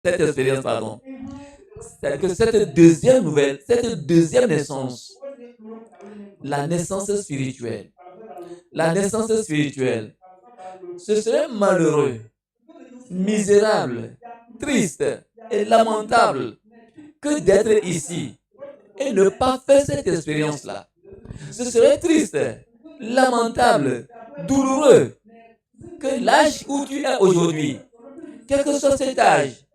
cette expérience, pardon, c'est que cette deuxième naissance, la naissance spirituelle, ce serait malheureux, misérable, triste et lamentable que d'être ici et ne pas faire cette expérience-là. Ce serait triste, lamentable, douloureux que l'âge où tu es aujourd'hui, quel que soit cet âge,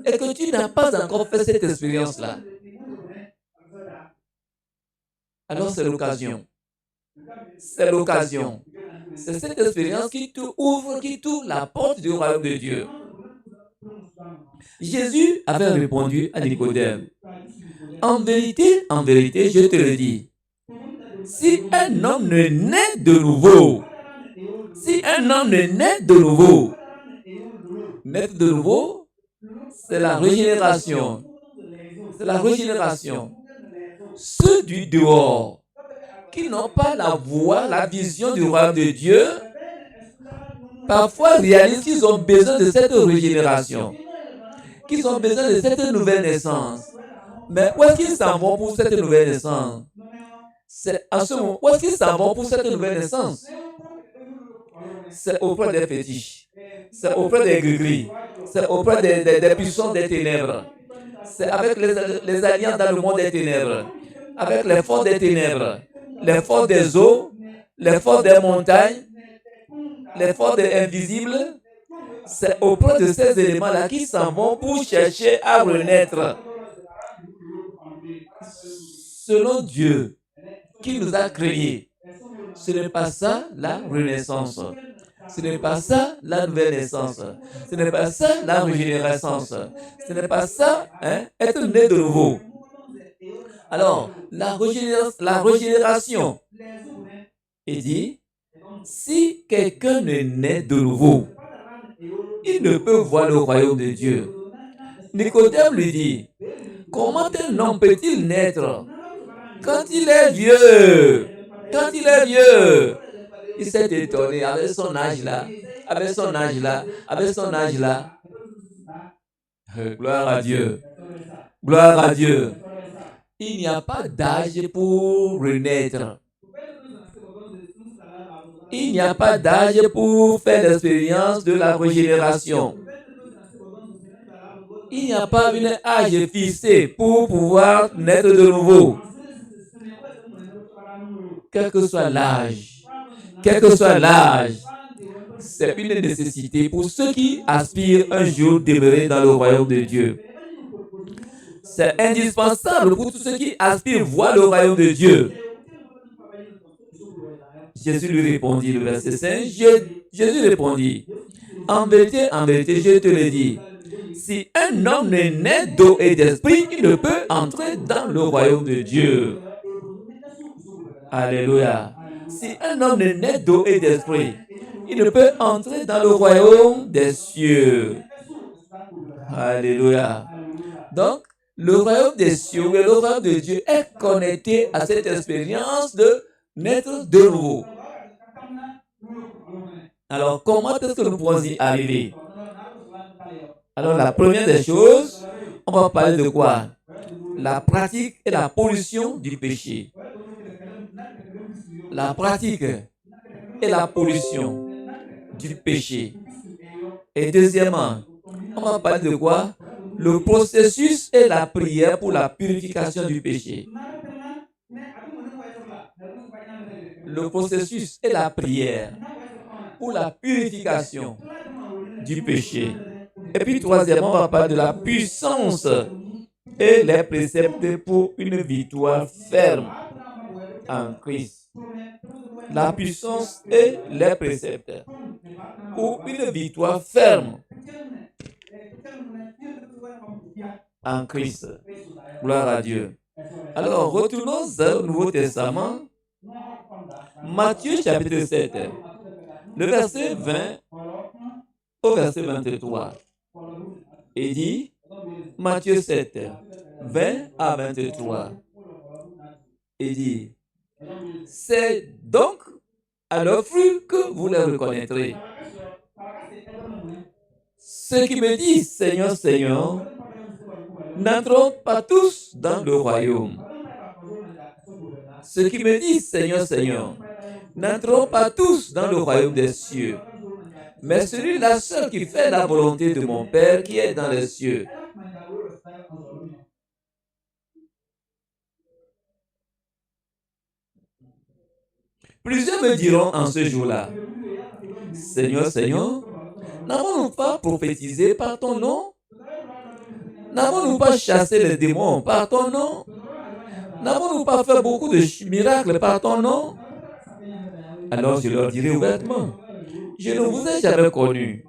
et que tu n'as pas encore fait cette expérience-là. Alors c'est l'occasion. C'est l'occasion. C'est cette expérience qui t'ouvre la porte du royaume de Dieu. Jésus avait répondu à Nicodème, en vérité, je te le dis, si un homme ne naît de nouveau, naître de nouveau, c'est la régénération. C'est la régénération. Ceux du dehors, qui n'ont pas la voix, la vision du royaume de Dieu, parfois réalisent qu'ils ont besoin de cette régénération, qu'ils ont besoin de cette nouvelle naissance. Mais où est-ce qu'ils s'en vont pour cette nouvelle naissance? C'est à ce moment, où est-ce qu'ils s'en vont pour cette nouvelle naissance? C'est auprès des fétiches, c'est auprès des gris-gris, c'est auprès des puissants des ténèbres, c'est avec les alliances dans le monde des ténèbres, avec les forces des ténèbres, les forces des eaux, les forces des montagnes, les forces invisibles. C'est auprès de ces éléments-là qu'ils s'en vont pour chercher à renaître. Selon Dieu, qui nous a créés, ce n'est pas ça la renaissance. Ce n'est pas ça la nouvelle naissance. Ce n'est pas ça la régénérescence. Ce n'est pas ça, être né de nouveau. Alors, la régénération, il dit, si quelqu'un ne naît de nouveau, il ne peut voir le royaume de Dieu. Nicodème lui dit, comment un homme peut-il naître quand il est vieux? Quand il est vieux, il s'est étonné avec son âge là, avec son âge là, avec son âge là. Gloire à Dieu. Gloire à Dieu. Il n'y a pas d'âge pour renaître. Il n'y a pas d'âge pour faire l'expérience de la régénération. Il n'y a pas un âge fixé pour pouvoir naître de nouveau. Quel que soit l'âge, c'est une nécessité pour ceux qui aspirent un jour demeurer dans le royaume de Dieu. C'est indispensable pour tous ceux qui aspirent voir le royaume de Dieu. Jésus lui répondit, le verset 5, Jésus répondit, en vérité, je te le dis, si un homme ne naît d'eau et d'esprit, il ne peut entrer dans le royaume de Dieu. Alléluia. Si un homme ne naît d'eau et d'esprit, il ne peut entrer dans le royaume des cieux. Alléluia. Donc, le royaume des cieux, le royaume de Dieu est connecté à cette expérience de naître de nouveau. Alors, comment est-ce que nous pouvons y arriver? Alors, la première des choses, on va parler de quoi? La pratique et la pollution du péché. La pratique et la pollution du péché. Et deuxièmement, on va parler de quoi? Le processus et la prière pour la purification du péché. Le processus et la prière pour la purification du péché. Et puis troisièmement, on va parler de la puissance et les préceptes pour une victoire ferme en Christ. La puissance et les préceptes pour une victoire ferme en Christ. Gloire à Dieu. Alors, retournons au Nouveau Testament. Matthieu chapitre 7, le verset 20 au verset 23. Il dit, Matthieu 7, 20 à 23. Il dit, c'est donc à leurs fruits que vous les reconnaîtrez. Ceux qui me disent Seigneur, Seigneur, n'entreront pas tous dans le royaume. Ceux qui me disent Seigneur, Seigneur, n'entreront pas tous dans le royaume des cieux, mais celui-là seul qui fait la volonté de mon Père qui est dans les cieux. Plusieurs me diront en ce jour-là, Seigneur, Seigneur, n'avons-nous pas prophétisé par ton nom? N'avons-nous pas chassé les démons par ton nom? N'avons-nous pas fait beaucoup de miracles par ton nom? Alors je leur dirai ouvertement, je ne vous ai jamais connu.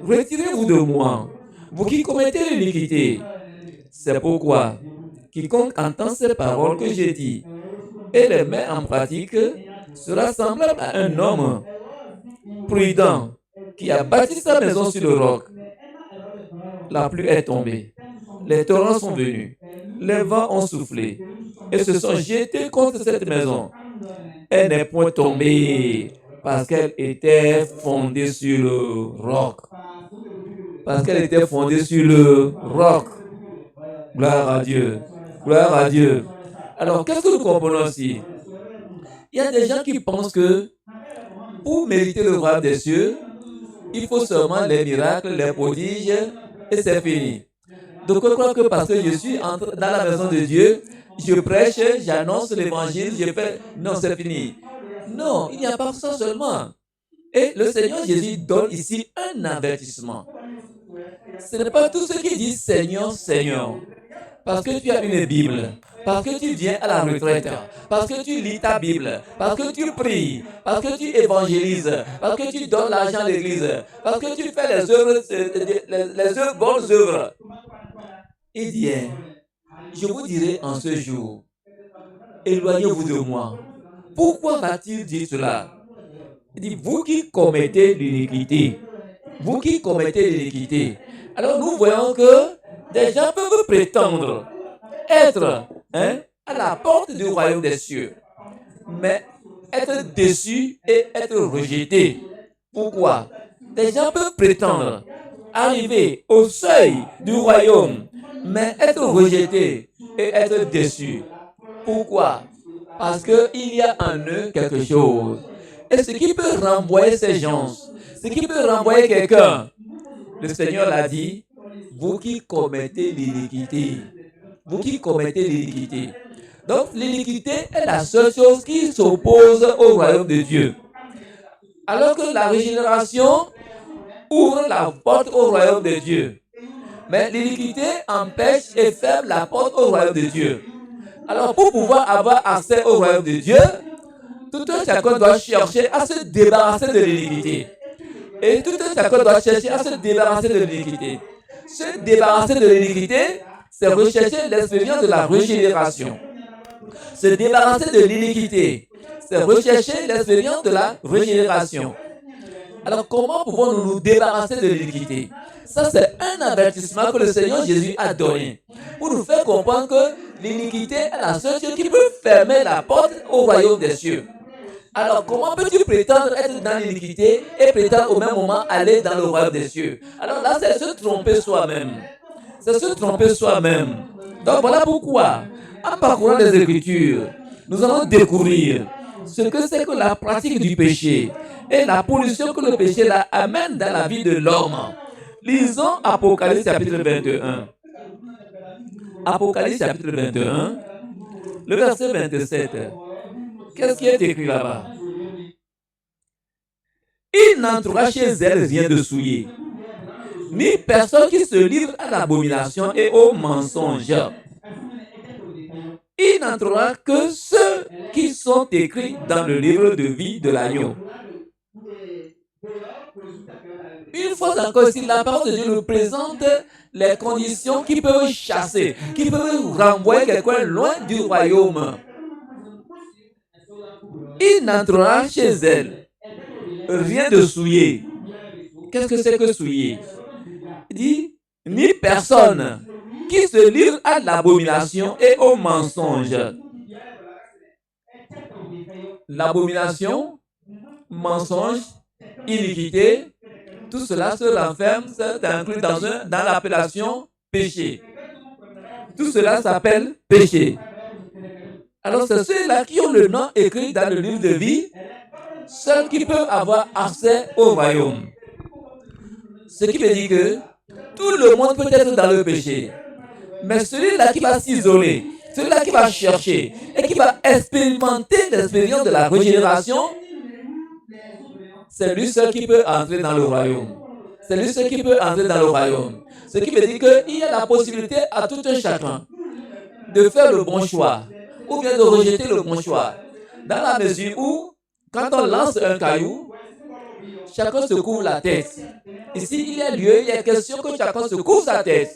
Retirez-vous de moi, vous qui commettez l'iniquité. C'est pourquoi quiconque entend ces paroles que j'ai dites et les met en pratique sera semblable à un homme prudent qui a bâti sa maison sur le roc. La pluie est tombée, les torrents sont venus, les vents ont soufflé et se sont jetés contre cette maison. Elle n'est point tombée parce qu'elle était fondée sur le roc. Parce qu'elle était fondée sur le roc. Gloire à Dieu. Gloire à Dieu. Alors, qu'est-ce que nous comprenons ici? Il y a des gens qui pensent que pour mériter le royaume des cieux, il faut seulement les miracles, les prodiges, et c'est fini. Donc, je crois que parce que je suis dans la maison de Dieu, je prêche, j'annonce l'évangile, je fais... Non, c'est fini. Non, il n'y a pas ça seulement. Et le Seigneur Jésus donne ici un avertissement. Ce n'est pas tous ceux qui disent Seigneur, Seigneur, parce que tu as une Bible, parce que tu viens à la retraite, parce que tu lis ta Bible, parce que tu pries, parce que tu évangélises, parce que tu donnes l'argent à l'église, parce que tu fais les œuvres, les bonnes œuvres. Il dit, je vous dirai en ce jour, éloignez-vous de moi. Pourquoi va-t-il dire cela? Il dit, vous qui commettez l'iniquité, vous qui commettez l'iniquité. Alors nous voyons que des gens peuvent prétendre être à la porte du royaume des cieux, mais être déçus et être rejetés. Pourquoi? Des gens peuvent prétendre arriver au seuil du royaume, mais être rejetés et être déçus. Pourquoi? Parce qu'il y a en eux quelque chose. Et ce qui peut renvoyer ces gens, ce qui peut renvoyer quelqu'un, le Seigneur l'a dit, vous qui commettez l'iniquité. Vous qui commettez l'iniquité. Donc l'iniquité est la seule chose qui s'oppose au royaume de Dieu. Alors que la régénération ouvre la porte au royaume de Dieu. Mais l'iniquité empêche et ferme la porte au royaume de Dieu. Alors pour pouvoir avoir accès au royaume de Dieu, tout un chacun doit chercher à se débarrasser de l'iniquité. Et tout un chacun doit chercher à se débarrasser de l'iniquité. Se débarrasser de l'iniquité, c'est rechercher l'expérience de la régénération. Se débarrasser de l'iniquité, c'est rechercher l'expérience de la régénération. Alors comment pouvons-nous nous débarrasser de l'iniquité? Ça, c'est un avertissement que le Seigneur Jésus a donné pour nous faire comprendre que l'iniquité est la seule chose qui peut fermer la porte au royaume des cieux. Alors, comment peux-tu prétendre être dans l'iniquité et prétendre au même moment aller dans le royaume des cieux? Alors là, c'est se tromper soi-même. C'est se tromper soi-même. Donc voilà pourquoi, en parcourant les Écritures, nous allons découvrir ce que c'est que la pratique du péché et la pollution que le péché là amène dans la vie de l'homme. Lisons Apocalypse chapitre 21. Apocalypse chapitre 21, le verset 27. Qu'est-ce qui est écrit là-bas? Il n'entrera chez elle rien de souillé, ni personne qui se livre à l'abomination et au mensonge. Il n'entrera que ceux qui sont écrits dans le livre de vie de l'agneau. Une fois encore, ici, la parole de Dieu nous présente les conditions qui peuvent chasser, qui peuvent renvoyer quelqu'un loin du royaume. Il n'entrera chez elle rien de souillé. Qu'est-ce que c'est que souillé? Il dit, ni personne qui se livre à l'abomination et au mensonge. L'abomination, mensonge, iniquité, Tout cela se renferme, c'est inclus dans l'appellation péché. Tout cela s'appelle péché. Alors c'est ceux-là qui ont le nom écrit dans le livre de vie, seuls qui peuvent avoir accès au royaume. Ce qui veut dire que tout le monde peut être dans le péché. Mais celui-là qui va s'isoler, celui-là qui va chercher et qui va expérimenter l'expérience de la régénération, c'est lui seul qui peut entrer dans le royaume. C'est lui seul qui peut entrer dans le royaume. Ce qui veut dire qu'il y a la possibilité à tout un chacun de faire le bon choix ou bien de rejeter le bon choix. Dans la mesure où, quand on lance un caillou, chacun se couvre la tête. Ici, il y a lieu, il y a question que chacun se couvre sa tête.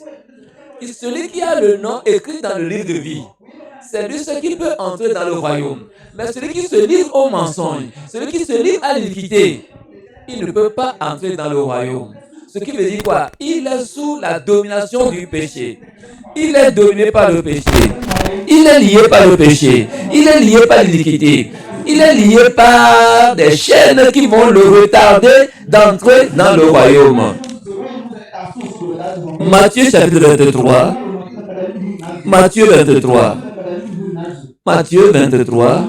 Et celui qui a le nom écrit dans le livre de vie, c'est lui seul qui peut entrer dans le royaume. Mais celui qui se livre au mensonge, celui qui se livre à l'iniquité, il ne peut pas entrer dans le royaume. Ce qui veut dire quoi? Il est sous la domination du péché. Il est dominé par le péché. Il est lié par le péché. Il est lié par l'iniquité. Il est lié par des chaînes qui vont le retarder d'entrer dans le royaume. Matthieu chapitre 23. Matthieu 23. Matthieu 23.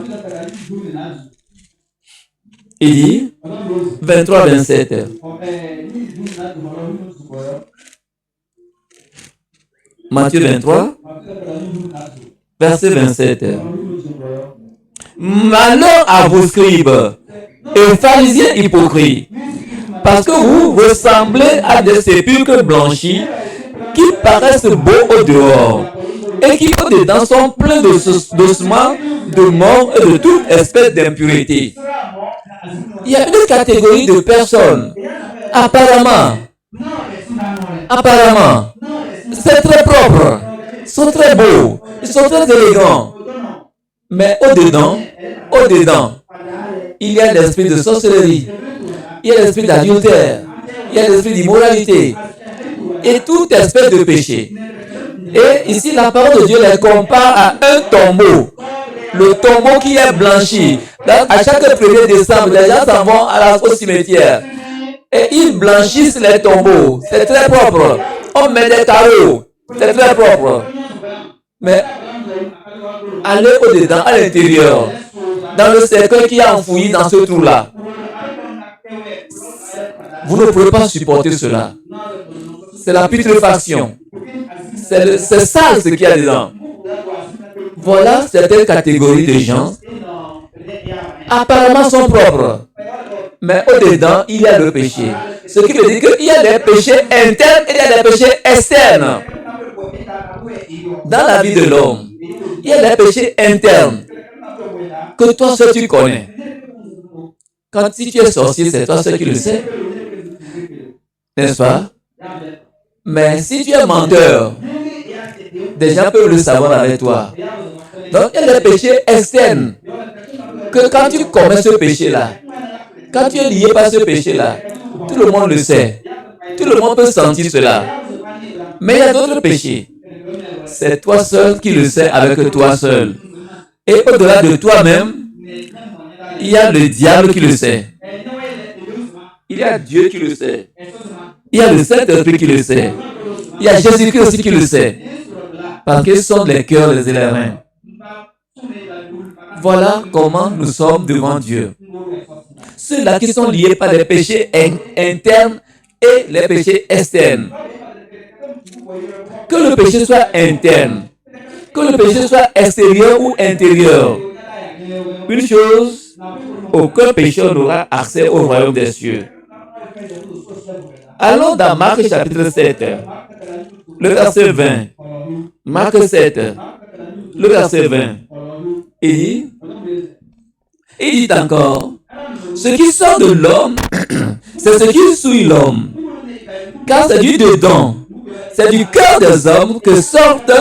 Il dit 23-27. Matthieu 23, verset 27. Malheur à vos scribes et pharisiens hypocrites, parce que vous ressemblez à des sépulcres blanchis qui paraissent beaux au dehors et qui au dedans sont pleins d'ossements, de mort et de toute espèce d'impureté. Il y a une catégorie de personnes, apparemment, c'est très propre, ils sont très beaux, ils sont très élégants, mais au-dedans, il y a l'esprit de sorcellerie, il y a l'esprit d'adultère, il y a l'esprit d'immoralité et toute espèce de péché. Et ici, la parole de Dieu les compare à un tombeau. Le tombeau qui est blanchi. Donc, à chaque 1er décembre, les gens s'en vont au cimetière. Et ils blanchissent les tombeaux. C'est très propre. On met des carreaux. C'est très propre. Mais allez au-dedans, à l'intérieur, dans le cercueil qui est enfoui dans ce trou-là. Vous ne pouvez pas supporter cela. C'est la putréfaction. C'est sale ce qu'il y a dedans. Voilà certaines catégories de gens. Apparemment sont propres. Mais au-dedans, il y a le péché. Ce qui veut dire qu'il y a des péchés internes et il y a des péchés externes. Dans la vie de l'homme, il y a des péchés internes que toi seul tu connais. Quand si tu es sorcier, c'est toi seul qui le sais. N'est-ce pas? Mais si tu es menteur, des gens peuvent le savoir avec toi. Donc, il y a des péchés externes que quand tu commets ce péché-là, quand tu es lié par ce péché-là, tout le monde le sait. Tout le monde peut sentir cela. Mais il y a d'autres péchés. C'est toi seul qui le sais avec toi seul. Et au-delà de toi-même, il y a le diable qui le sait. Il y a Dieu qui le sait. Il y a le Saint-Esprit qui le sait. Il y a Jésus-Christ aussi qui le sait. Parce qu'ils sont les cœurs des éléments. Voilà comment nous sommes devant Dieu. Ceux-là qui sont liés par les péchés internes et les péchés externes. Que le péché soit interne, que le péché soit extérieur ou intérieur. Une chose, aucun pécheur n'aura accès au royaume des cieux. Allons dans Marc chapitre 7, le verset 20. Marc 7, le verset 20. Il dit encore, ce qui sort de l'homme, c'est ce qui souille l'homme. Car c'est du dedans, c'est du cœur des hommes que sortent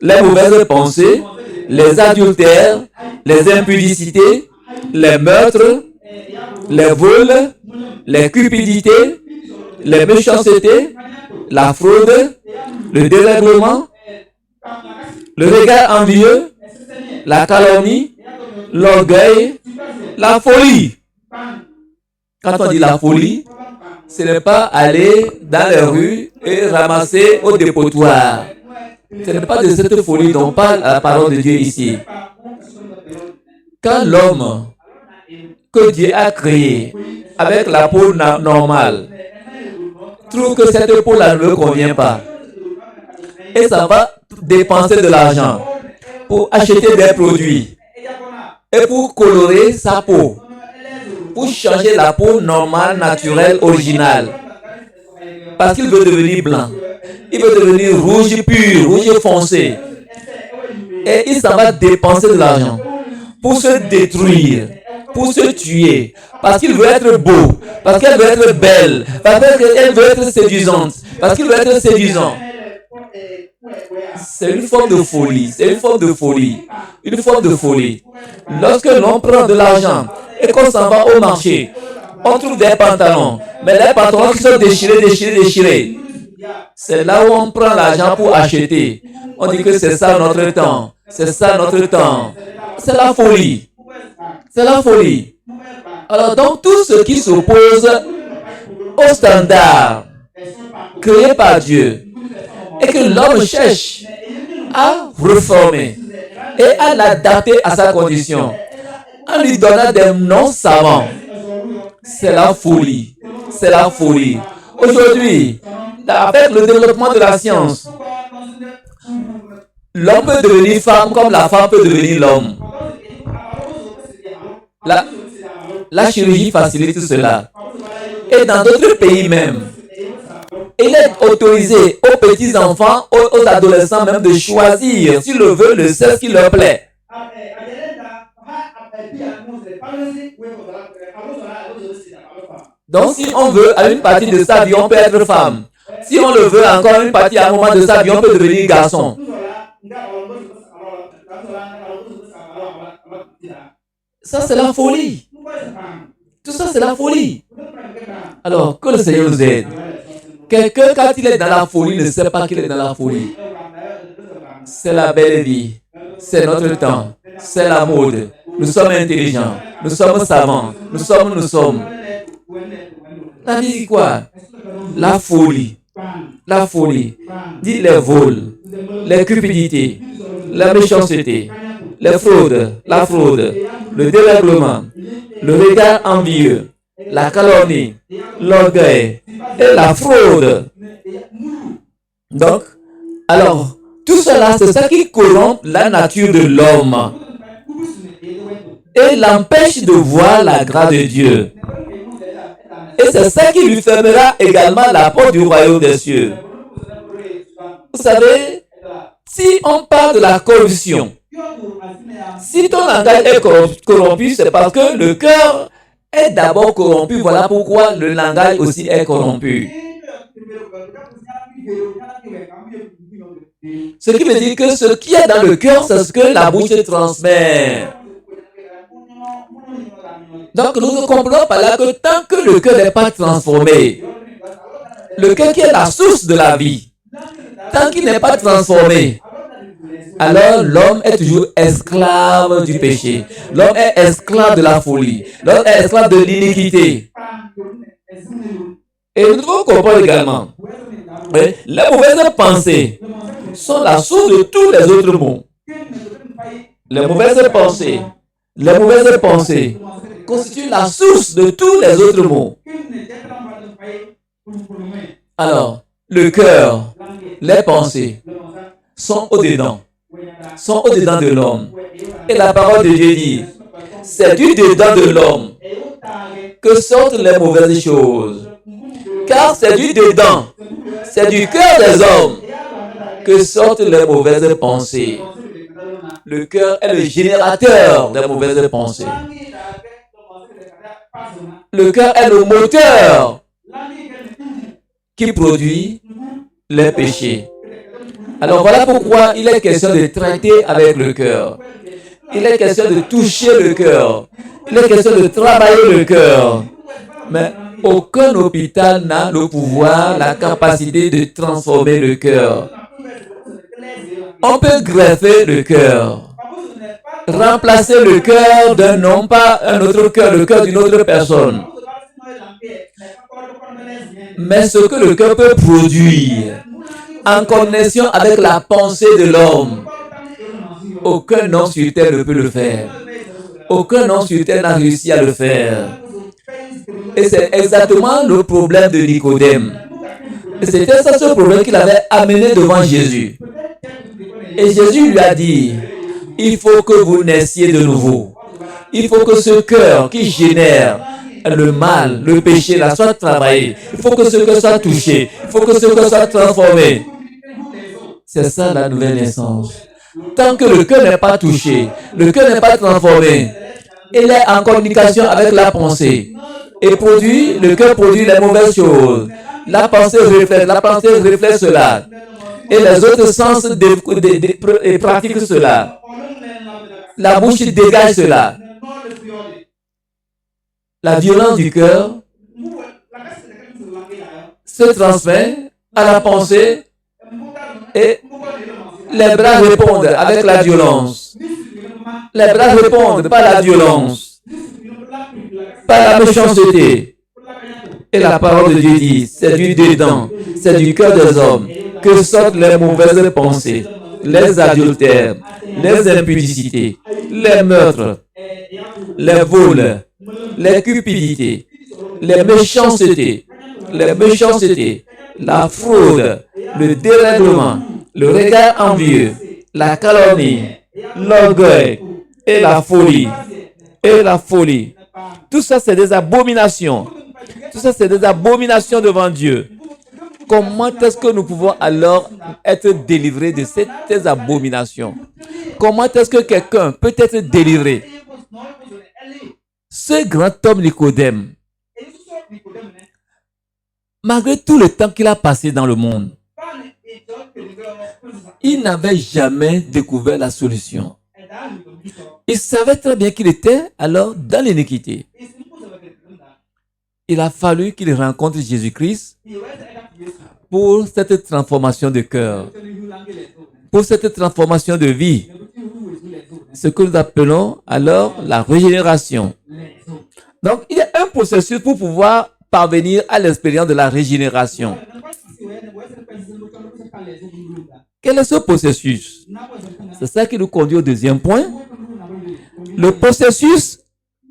les mauvaises pensées, les adultères, les impudicités, les meurtres, les vols, les cupidités, les méchancetés, la fraude, le dérèglement, le regard envieux, la calomnie, l'orgueil, la folie. Quand on dit la folie, Ce n'est pas aller dans les rues et ramasser au dépotoir. Ce n'est pas de cette folie dont parle la parole de Dieu ici. Quand l'homme que Dieu a créé avec la peau normale trouve que cette peau-là ne lui convient pas, et ça va dépenser de l'argent pour acheter des produits et pour colorer sa peau, pour changer la peau normale, naturelle, originale. Parce qu'il veut devenir blanc. Il veut devenir rouge pur, rouge foncé. Et il s'en va dépenser de l'argent pour se détruire, pour se tuer. Parce qu'il veut être beau, parce qu'elle veut être belle, parce qu'elle veut être séduisante, parce qu'il veut être séduisant. C'est une forme de folie, c'est une forme de folie, une forme de folie. Lorsque l'on prend de l'argent et qu'on s'en va au marché, on trouve des pantalons, mais les pantalons qui sont déchirés. C'est là où on prend l'argent pour acheter. On dit que c'est ça notre temps, c'est ça notre temps. C'est la folie, c'est la folie. Alors donc tout ce qui s'oppose au standard créé par Dieu et que l'homme cherche à reformer et à l'adapter à sa condition en lui donnant des noms savants, c'est la folie. C'est la folie. Aujourd'hui, avec le développement de la science, l'homme peut devenir femme comme la femme peut devenir l'homme. La chirurgie facilite cela. Et dans d'autres pays même, il est autorisé aux petits-enfants, aux adolescents même de choisir, s'ils le veulent, le sexe qui leur plaît. Donc si on veut, à une partie de sa vie, on peut être femme. Si on le veut encore une partie, à un moment de sa vie, on peut devenir garçon. Ça, c'est la folie. Tout ça, c'est la folie. Alors, que le Seigneur nous aide. Quelqu'un, quand il est dans la folie, ne sait pas qu'il est dans la folie. C'est la belle vie. C'est notre temps. C'est la mode. Nous sommes intelligents. Nous sommes savants. Nous sommes. La vie dit quoi? La folie. La folie. Dit les vols, les cupidités, la méchanceté, les fraudes, la fraude, le dérèglement, le regard envieux, la calomnie, l'orgueil et la fraude. Donc, alors, tout cela, c'est ça qui corrompt la nature de l'homme et l'empêche de voir la grâce de Dieu. Et c'est ça qui lui fermera également la porte du royaume des cieux. Vous savez, si on parle de la corruption, si ton langage est corrompu, c'est parce que le cœur est d'abord corrompu. Voilà pourquoi le langage aussi est corrompu. Ce qui veut dire que ce qui est dans le cœur, c'est ce que la bouche transmet. Donc nous ne comprenons pas là que tant que le cœur n'est pas transformé, le cœur qui est la source de la vie, tant qu'il n'est pas transformé, alors l'homme est toujours esclave du péché. L'homme est esclave de la folie. L'homme est esclave de l'iniquité. Et nous devons comprendre également, les mauvaises pensées sont la source de tous les autres maux. Les mauvaises pensées constituent la source de tous les autres maux. Alors, le cœur, les pensées sont au-dedans de l'homme. Et la parole de Dieu dit, c'est du dedans de l'homme que sortent les mauvaises choses. Car c'est du dedans, c'est du cœur des hommes que sortent les mauvaises pensées. Le cœur est le générateur des mauvaises pensées. Le cœur est le moteur qui produit les péchés. Alors voilà pourquoi il est question de traiter avec le cœur. Il est question de toucher le cœur. Il est question de travailler le cœur. Mais aucun hôpital n'a le pouvoir, la capacité de transformer le cœur. On peut greffer le cœur, remplacer le cœur d'un homme par un autre cœur, le cœur d'une autre personne. Mais ce que le cœur peut produire en connexion avec la pensée de l'homme, aucun homme sur terre ne peut le faire. Aucun homme sur terre n'a réussi à le faire. Et c'est exactement le problème de Nicodème. Et c'était ça ce problème qu'il avait amené devant Jésus. Et Jésus lui a dit, il faut que vous naissiez de nouveau. Il faut que ce cœur qui génère le mal, le péché, là, soit travaillé. Il faut que ce cœur soit touché. Il faut que ce cœur soit transformé. C'est ça la nouvelle naissance. Tant que le cœur n'est pas touché, le cœur n'est pas transformé, il est en communication avec la pensée. Et le cœur produit les mauvaises choses. La pensée reflète cela. Et les autres sens pratiquent cela. La bouche dégage cela. La violence du cœur se transmet à la pensée et les bras répondent avec la violence. Les bras répondent par la violence, par la méchanceté. Et la parole de Dieu dit, c'est du dedans, c'est du cœur des hommes que sortent les mauvaises pensées, les adultères, les impudicités, les meurtres, les vols, les cupidités, les méchancetés, la fraude, le dérèglement, le regard envieux, la calomnie, l'orgueil et la folie. Tout ça, c'est des abominations. Tout ça, c'est des abominations devant Dieu. Comment est-ce que nous pouvons alors être délivrés de ces abominations? Comment est-ce que quelqu'un peut être délivré? Ce grand homme Nicodème, malgré tout le temps qu'il a passé dans le monde, il n'avait jamais découvert la solution. Il savait très bien qu'il était alors dans l'iniquité. Il a fallu qu'il rencontre Jésus-Christ pour cette transformation de cœur, pour cette transformation de vie. Ce que nous appelons alors la régénération. Donc, il y a un processus pour pouvoir parvenir à l'expérience de la régénération. Quel est ce processus? C'est ça qui nous conduit au deuxième point. Le processus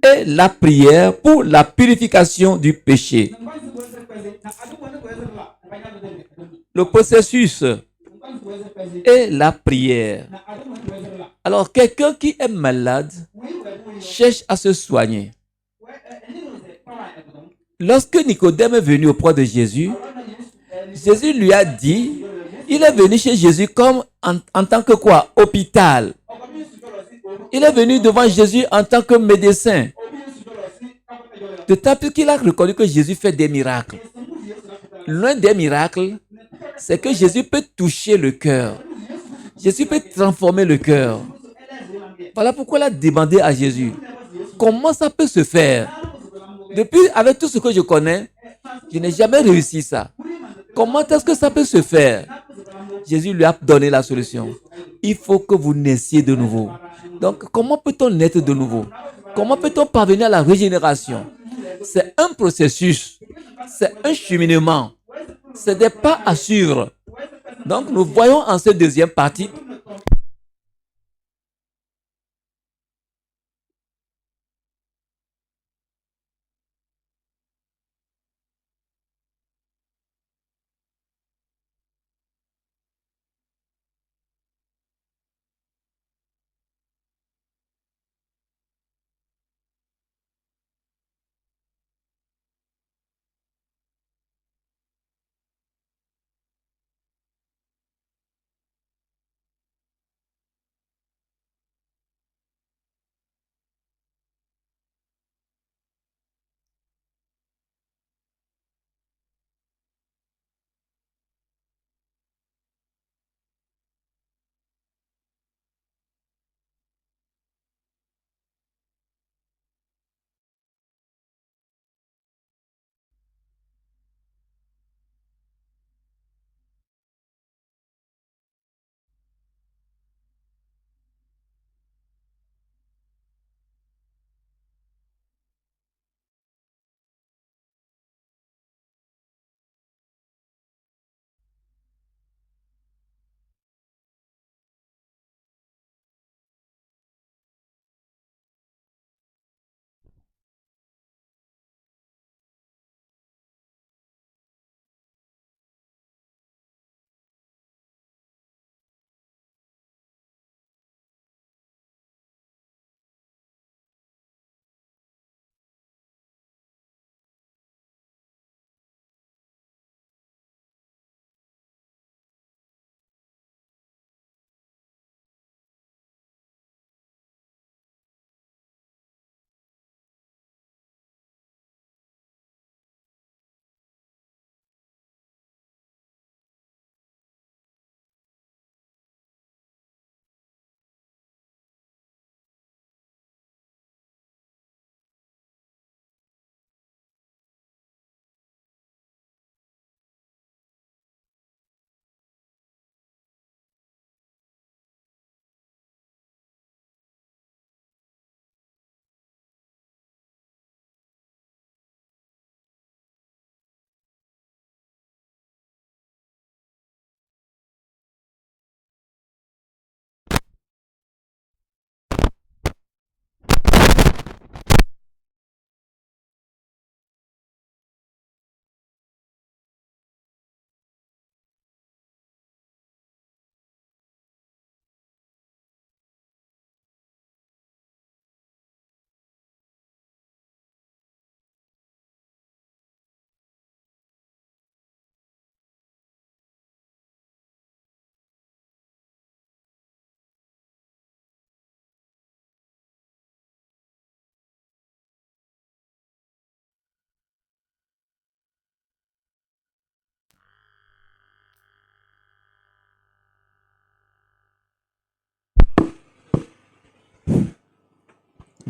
est la prière pour la purification du péché. Le processus est la prière. Alors, quelqu'un qui est malade cherche à se soigner. Lorsque Nicodème est venu auprès de Jésus, Jésus lui a dit, il est venu chez Jésus comme en tant que quoi? Hôpital. Il est venu devant Jésus en tant que médecin. De tant qu'il a reconnu que Jésus fait des miracles. L'un des miracles, c'est que Jésus peut toucher le cœur. Jésus peut transformer le cœur. Voilà pourquoi il a demandé à Jésus, comment ça peut se faire? Depuis, avec tout ce que je connais, je n'ai jamais réussi ça. Comment est-ce que ça peut se faire? Jésus lui a donné la solution. Il faut que vous naissiez de nouveau. Donc, comment peut-on naître de nouveau? Comment peut-on parvenir à la régénération? C'est un processus. C'est un cheminement. C'est des pas à suivre. Donc, nous voyons en cette deuxième partie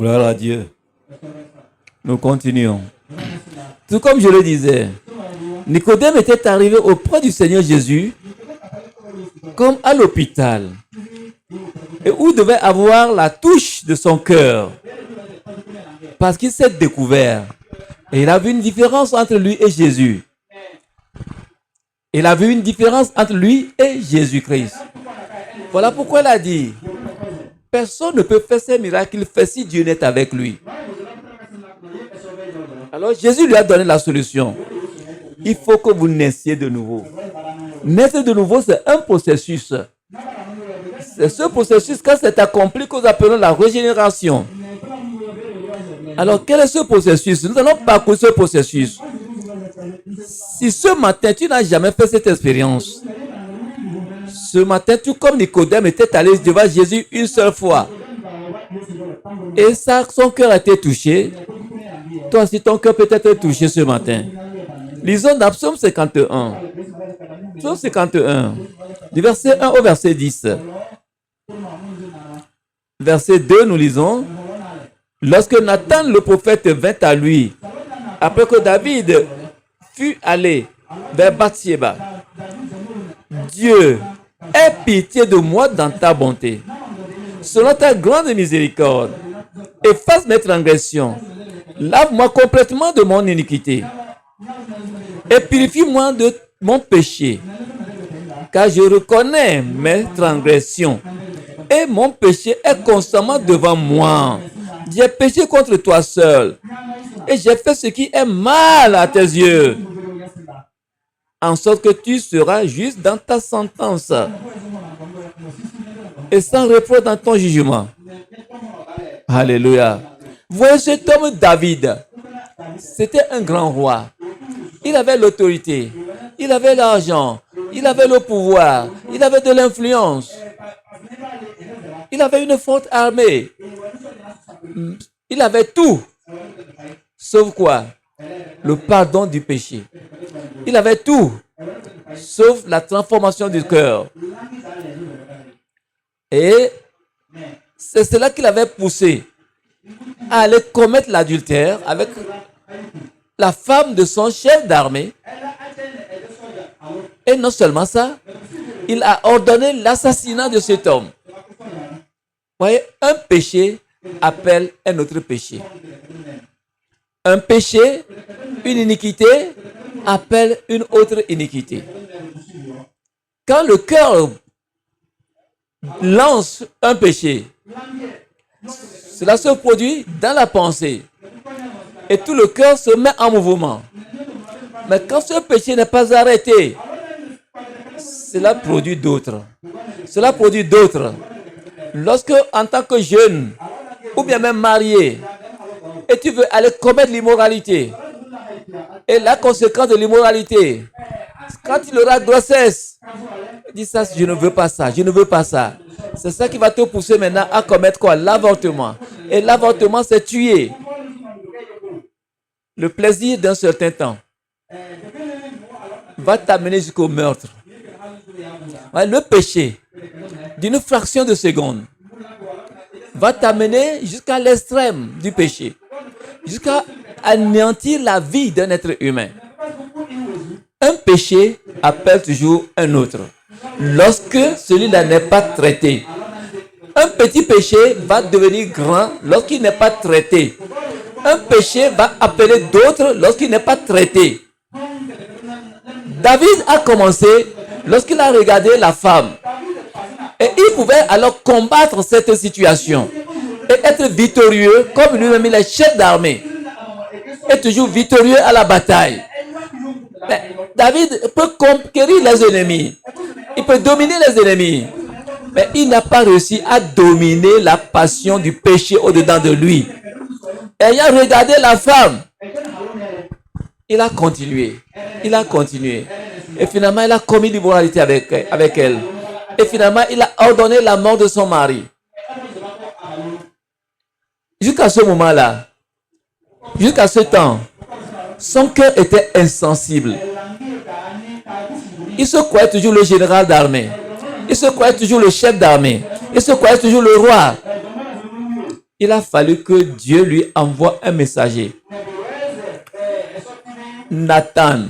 Gloire à Dieu. Nous continuons. Tout comme je le disais, Nicodème était arrivé auprès du Seigneur Jésus comme à l'hôpital et où il devait avoir la touche de son cœur parce qu'il s'est découvert et il a vu une différence entre lui et Jésus. Il a vu une différence entre lui et Jésus-Christ. Voilà pourquoi il a dit, personne ne peut faire ces miracles qu'il fait si Dieu n'est avec lui. Alors Jésus lui a donné la solution. Il faut que vous naissiez de nouveau. Naître de nouveau, c'est un processus. C'est ce processus, quand c'est accompli, que nous appelons la régénération. Alors, quel est ce processus? Nous allons parcourir ce processus. Si ce matin, tu n'as jamais fait cette expérience, ce matin, tout comme Nicodème était allé devant Jésus une seule fois, et ça, son cœur a été touché, toi aussi, ton cœur peut être touché ce matin. Lisons dans Psaume 51. Psaume 51, du verset 1 au verset 10. Verset 2, nous lisons. Lorsque Nathan le prophète vint à lui, après que David fut allé vers Bathsheba, Dieu, aie pitié de moi dans ta bonté, selon ta grande miséricorde, efface mes transgressions, lave-moi complètement de mon iniquité et purifie-moi de mon péché, car je reconnais mes transgressions et mon péché est constamment devant moi. J'ai péché contre toi seul et j'ai fait ce qui est mal à tes yeux, en sorte que tu seras juste dans ta sentence et sans reproche dans ton jugement. Alléluia. Voyez cet homme David, c'était un grand roi. Il avait l'autorité, il avait l'argent, il avait le pouvoir, il avait de l'influence. Il avait une forte armée. Il avait tout. Sauf quoi? Le pardon du péché. Il avait tout. Sauf la transformation du cœur. Et c'est cela qui l'avait poussé à aller commettre l'adultère avec la femme de son chef d'armée. Et non seulement ça, il a ordonné l'assassinat de cet homme. Vous voyez, un péché appelle un autre péché. Un péché, une iniquité, appelle une autre iniquité. Quand le cœur lance un péché, cela se produit dans la pensée. Et tout le cœur se met en mouvement. Mais quand ce péché n'est pas arrêté, cela produit d'autres. Cela produit d'autres. Lorsque, en tant que jeune, ou bien même marié, et tu veux aller commettre l'immoralité, et la conséquence de l'immoralité, quand il aura grossesse, dis ça, je ne veux pas ça, je ne veux pas ça. C'est ça qui va te pousser maintenant à commettre quoi? L'avortement. Et l'avortement, c'est tuer le plaisir d'un certain temps. Va t'amener jusqu'au meurtre. Le péché, d'une fraction de seconde, va t'amener jusqu'à l'extrême du péché, jusqu'à anéantir la vie d'un être humain. Un péché appelle toujours un autre, lorsque celui-là n'est pas traité. Un petit péché va devenir grand lorsqu'il n'est pas traité. Un péché va appeler d'autres lorsqu'il n'est pas traité. David a commencé lorsqu'il a regardé la femme. Et il pouvait alors combattre cette situation et être victorieux, comme lui-même il est chef d'armée. Et toujours victorieux à la bataille. Mais David peut conquérir les ennemis. Il peut dominer les ennemis. Mais il n'a pas réussi à dominer la passion du péché au-dedans de lui. Ayant regardé la femme, il a continué. Il a continué. Et finalement, il a commis l'immoralité avec elle. Et finalement, il a ordonné la mort de son mari. Jusqu'à ce moment-là, jusqu'à ce temps, son cœur était insensible. Il se croyait toujours le général d'armée. Il se croyait toujours le chef d'armée. Il se croyait toujours le roi. il a fallu que Dieu lui envoie un messager, Nathan,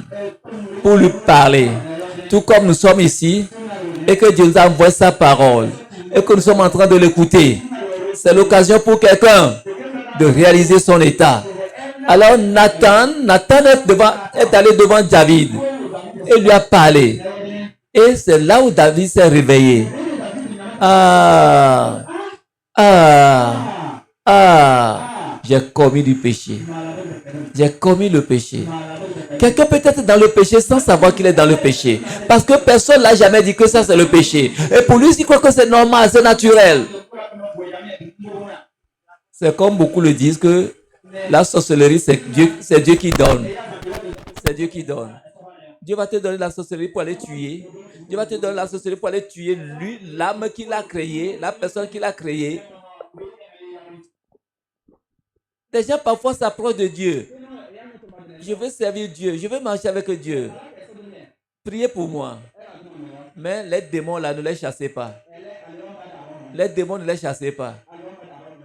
pour lui parler. Tout comme nous sommes ici et que Dieu nous a envoyé sa parole et que nous sommes en train de l'écouter. C'est l'occasion pour quelqu'un de réaliser son état. Alors Nathan est allé devant David et lui a parlé. Et c'est là où David s'est réveillé. J'ai commis du péché. J'ai commis le péché. Quelqu'un peut être dans le péché sans savoir qu'il est dans le péché. Parce que personne ne l'a jamais dit que ça c'est le péché. Et pour lui, il croit que c'est normal, c'est naturel. C'est comme beaucoup le disent que la sorcellerie, c'est Dieu qui donne. C'est Dieu qui donne. Dieu va te donner la sorcellerie pour aller tuer. Dieu va te donner la sorcellerie pour aller tuer lui, l'âme qu'il a créée, la personne qu'il a créée. Les gens parfois s'approchent de Dieu. Je veux servir Dieu, je veux marcher avec Dieu. Priez pour moi. Mais les démons là, ne les chassez pas. Les démons ne les chassez pas.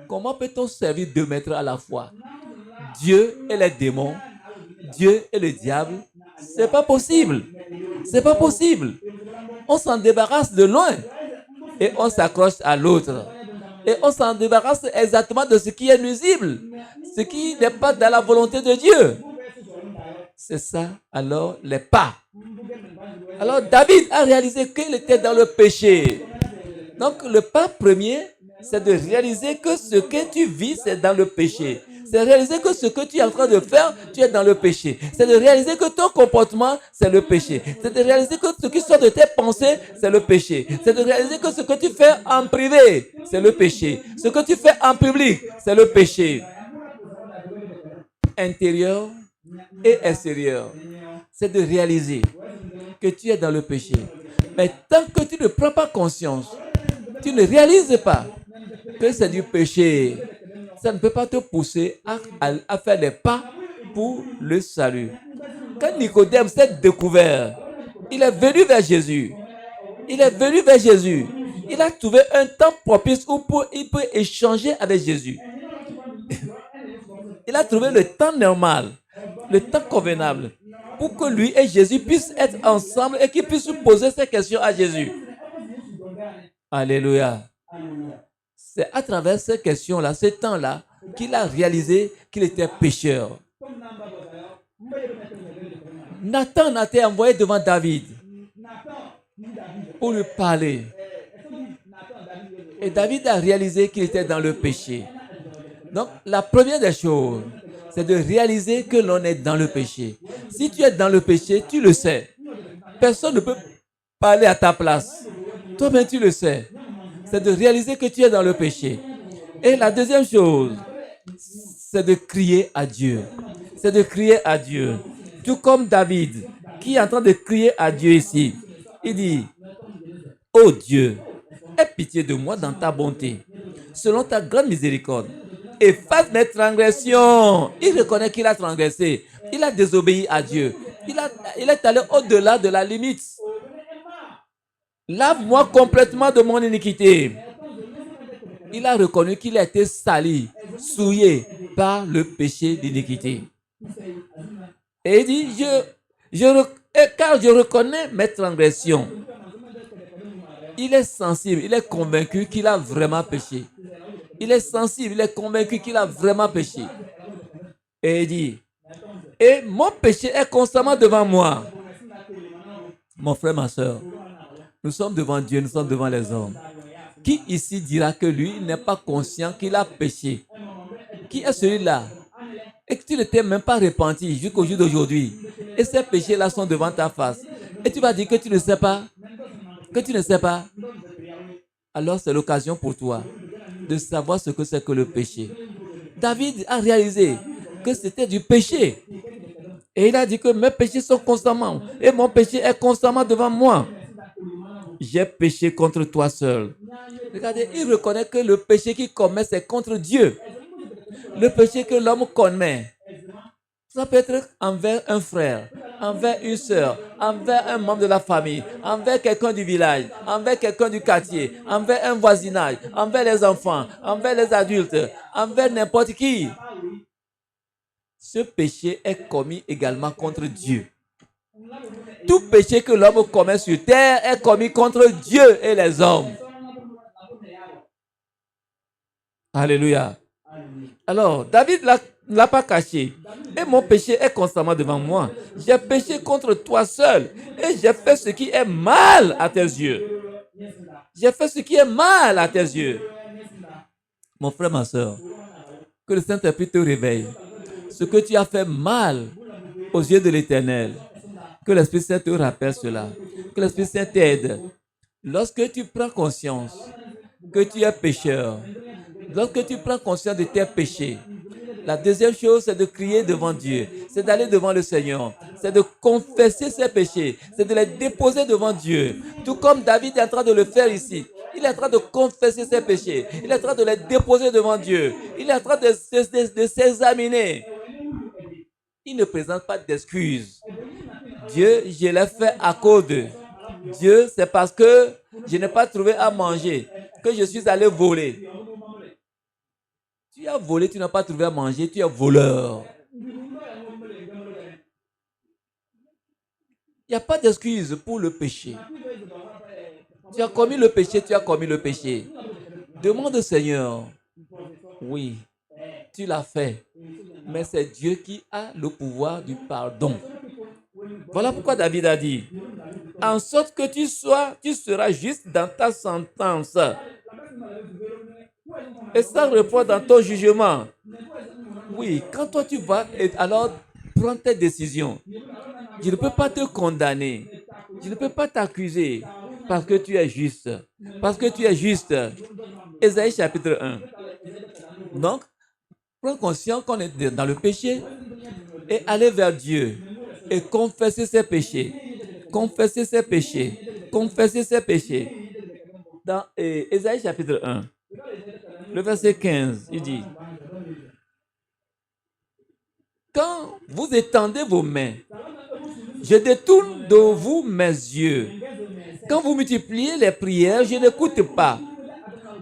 Comment peut-on servir 2 maîtres à la fois? Dieu et les démons, Dieu et le diable, c'est pas possible. C'est pas possible. On s'en débarrasse de loin et on s'accroche à l'autre. Et on s'en débarrasse exactement de ce qui est nuisible, ce qui n'est pas dans la volonté de Dieu. C'est ça, alors, les pas. Alors, David a réalisé qu'il était dans le péché. Donc, le pas premier, c'est de réaliser que ce que tu vis, c'est dans le péché. C'est réaliser que ce que tu es en train de faire, tu es dans le péché. C'est de réaliser que ton comportement, c'est le péché. C'est de réaliser que ce qui sort de tes pensées, c'est le péché. C'est de réaliser que ce que tu fais en privé, c'est le péché. Ce que tu fais en public, c'est le péché. Intérieur et extérieur. C'est de réaliser que tu es dans le péché. Mais tant que tu ne prends pas conscience, tu ne réalises pas que c'est du péché, ça ne peut pas te pousser à faire les pas pour le salut. Quand Nicodème s'est découvert, il est venu vers Jésus. Il est venu vers Jésus. Il a trouvé un temps propice où il peut échanger avec Jésus. Il a trouvé le temps normal, le temps convenable, pour que lui et Jésus puissent être ensemble et qu'ils puissent poser ces questions à Jésus. Alléluia. C'est à travers ces questions-là, ce temps-là, qu'il a réalisé qu'il était pécheur. Nathan a été envoyé devant David pour lui parler. Et David a réalisé qu'il était dans le péché. Donc, la première des choses, c'est de réaliser que l'on est dans le péché. Si tu es dans le péché, tu le sais. Personne ne peut parler à ta place. Toi-même, tu le sais. C'est de réaliser que tu es dans le péché. Et la deuxième chose, c'est de crier à Dieu. C'est de crier à Dieu. Tout comme David, qui est en train de crier à Dieu ici. Il dit, « Oh Dieu, aie pitié de moi dans ta bonté, selon ta grande miséricorde. Efface mes transgressions. » Il reconnaît qu'il a transgressé. Il a désobéi à Dieu. Il est allé au-delà de la limite. Lave-moi complètement de mon iniquité. Il a reconnu qu'il a été sali, souillé par le péché d'iniquité. Et il dit, car je reconnais mes transgressions. Il est sensible, il est convaincu qu'il a vraiment péché. Il est sensible, il est convaincu qu'il a vraiment péché. Et il dit, et mon péché est constamment devant moi. Mon frère, ma soeur, nous sommes devant Dieu, nous sommes devant les hommes. Qui ici dira que lui n'est pas conscient qu'il a péché? Qui est celui-là? Et que tu ne t'es même pas repenti jusqu'au jour d'aujourd'hui. Et ces péchés-là sont devant ta face. Et tu vas dire que tu ne sais pas? Que tu ne sais pas? Alors c'est l'occasion pour toi de savoir ce que c'est que le péché. David a réalisé que c'était du péché. Et il a dit que mes péchés sont constamment. Et mon péché est constamment devant moi. J'ai péché contre toi seul. Regardez, il reconnaît que le péché qu'il commet, c'est contre Dieu. Le péché que l'homme commet, ça peut être envers un frère, envers une sœur, envers un membre de la famille, envers quelqu'un du village, envers quelqu'un du quartier, envers un voisinage, envers les enfants, envers les adultes, envers n'importe qui, ce péché est commis également contre Dieu. Tout péché que l'homme commet sur terre est commis contre Dieu et les hommes. Alléluia. Alors, David ne l'a pas caché. Et mon péché est constamment devant moi. J'ai péché contre toi seul. Et j'ai fait ce qui est mal à tes yeux. J'ai fait ce qui est mal à tes yeux. Mon frère, ma soeur, que le Saint-Esprit te réveille. Ce que tu as fait mal aux yeux de l'Éternel. Que l'Esprit Saint te rappelle cela. Que l'Esprit Saint t'aide. Lorsque tu prends conscience que tu es pécheur, lorsque tu prends conscience de tes péchés, la deuxième chose, c'est de crier devant Dieu. C'est d'aller devant le Seigneur. C'est de confesser ses péchés. C'est de les déposer devant Dieu. Tout comme David est en train de le faire ici. Il est en train de confesser ses péchés. Il est en train de les déposer devant Dieu. Il est en train de s'examiner. Il ne présente pas d'excuses. Dieu, je l'ai fait à cause de Dieu, c'est parce que je n'ai pas trouvé à manger que je suis allé voler. Tu as volé, tu n'as pas trouvé à manger, tu es voleur. Il n'y a pas d'excuse pour le péché. Tu as commis le péché, tu as commis le péché. Demande au Seigneur. Oui, tu l'as fait. Mais c'est Dieu qui a le pouvoir du pardon. Voilà pourquoi David a dit, en sorte que tu seras juste dans ta sentence. Et ça reprend dans ton jugement. Oui, quand toi tu vas, alors prends tes décisions. Je ne peux pas te condamner. Je ne peux pas t'accuser parce que tu es juste. Parce que tu es juste. Ésaïe chapitre 1. Donc, prends conscience qu'on est dans le péché et aller vers Dieu et confesser ses péchés. Confesser ses péchés. Confesser ses péchés. Dans Ésaïe chapitre 1, le verset 15, il dit, quand vous étendez vos mains, je détourne de vous mes yeux. Quand vous multipliez les prières, je n'écoute pas.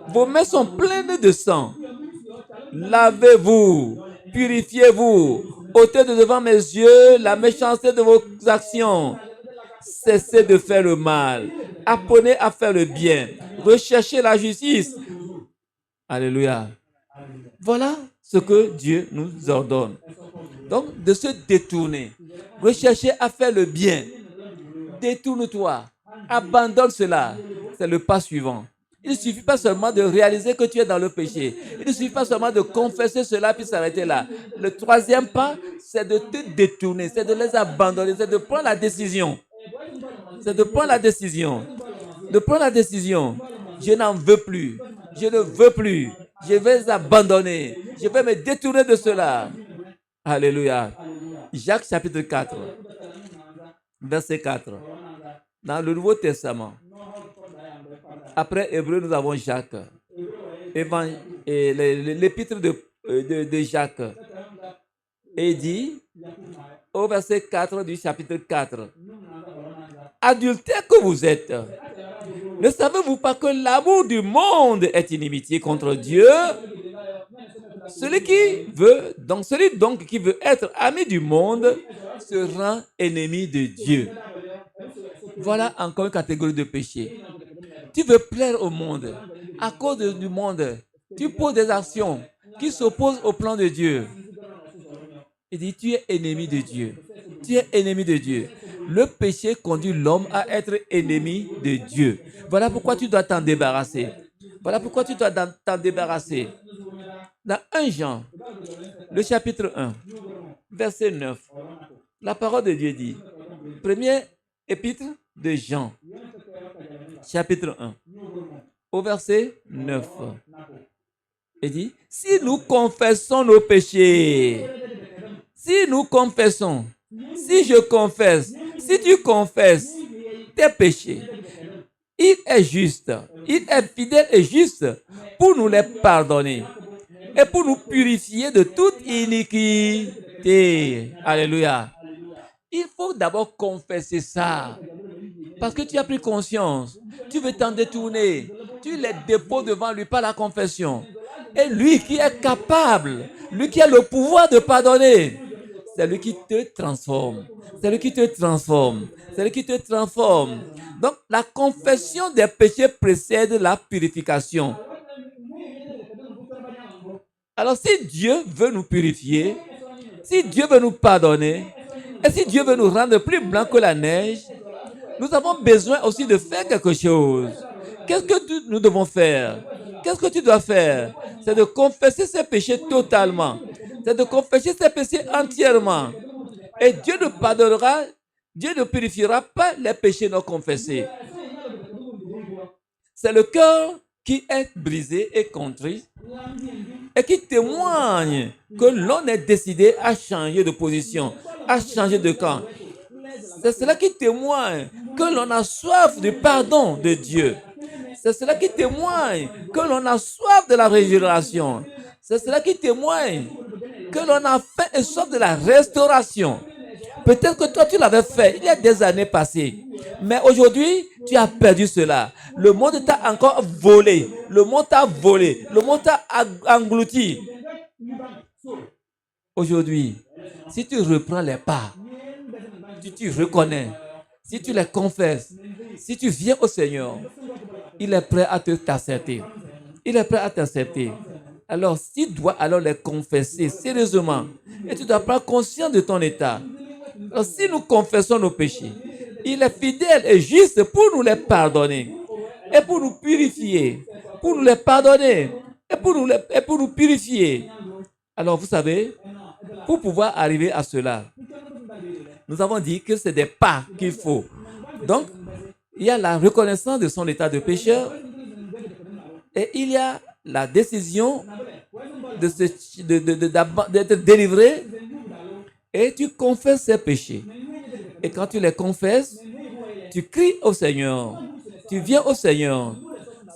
Vos mains sont pleines de sang. Lavez-vous, purifiez-vous, ôtez de devant mes yeux la méchanceté de vos actions. Cessez de faire le mal. Apprenez à faire le bien. Recherchez la justice. Alléluia. Voilà ce que Dieu nous ordonne. Donc, de se détourner. Rechercher à faire le bien. Détourne-toi. Abandonne cela. C'est le pas suivant. Il ne suffit pas seulement de réaliser que tu es dans le péché. Il ne suffit pas seulement de confesser cela puis s'arrêter là. Le troisième pas, c'est de te détourner, c'est de les abandonner, c'est de prendre la décision. C'est de prendre la décision. De prendre la décision. Je n'en veux plus. Je ne veux plus. Je vais abandonner. Je vais me détourner de cela. Alléluia. Jacques chapitre 4, verset 4. Dans le Nouveau Testament. Après Hébreu, nous avons Jacques. L'épître de Jacques. Et il dit, au verset 4 du chapitre 4, adultère que vous êtes, ne savez-vous pas que l'amour du monde est inimitié contre Dieu? Celui qui veut être ami du monde se rend ennemi de Dieu. Voilà encore une catégorie de péché. Tu veux plaire au monde. À cause du monde, tu poses des actions qui s'opposent au plan de Dieu. Il dit, tu es ennemi de Dieu. Tu es ennemi de Dieu. Le péché conduit l'homme à être ennemi de Dieu. Voilà pourquoi tu dois t'en débarrasser. Voilà pourquoi tu dois t'en débarrasser. Dans 1 Jean, le chapitre 1, verset 9, la parole de Dieu dit, premier épître de Jean, chapitre 1, au verset 9, il dit, si nous confessons nos péchés, si nous confessons, si je confesse, si tu confesses tes péchés, il est juste, il est fidèle et juste pour nous les pardonner et pour nous purifier de toute iniquité. Alléluia. Il faut d'abord confesser ça. Parce que tu as pris conscience. Tu veux t'en détourner. Tu les déposes devant lui par la confession. Et lui qui est capable, lui qui a le pouvoir de pardonner, c'est lui qui te transforme. C'est lui qui te transforme. C'est lui qui te transforme. Donc, la confession des péchés précède la purification. Alors, si Dieu veut nous purifier, si Dieu veut nous pardonner, et si Dieu veut nous rendre plus blancs que la neige, nous avons besoin aussi de faire quelque chose. Qu'est-ce que nous devons faire? Qu'est-ce que tu dois faire? C'est de confesser ses péchés totalement. C'est de confesser ses péchés entièrement. Et Dieu ne pardonnera, Dieu ne purifiera pas les péchés non confessés. C'est le cœur qui est brisé et contrit et qui témoigne que l'on est décidé à changer de position, à changer de camp. C'est cela qui témoigne que l'on a soif du pardon de Dieu. C'est cela qui témoigne que l'on a soif de la régénération. C'est cela qui témoigne que l'on a faim et soif de la restauration. Peut-être que toi, tu l'avais fait il y a des années passées. Mais aujourd'hui, tu as perdu cela. Le monde t'a encore volé. Le monde t'a volé. Le monde t'a englouti. Aujourd'hui, si tu reprends les pas, si tu reconnais, si tu les confesses, si tu viens au Seigneur, il est prêt à t'accepter. Il est prêt à t'accepter. Alors, tu dois alors les confesser sérieusement. Et tu dois prendre conscience de ton état. Alors, si nous confessons nos péchés, il est fidèle et juste pour nous les pardonner et pour nous purifier, pour nous les pardonner et pour nous purifier. Alors, vous savez, pour pouvoir arriver à cela, nous avons dit que c'est des pas qu'il faut. Donc, il y a la reconnaissance de son état de pécheur et il y a la décision d'être délivré et tu confesses ses péchés. Et quand tu les confesses, tu cries au Seigneur. Tu viens au Seigneur.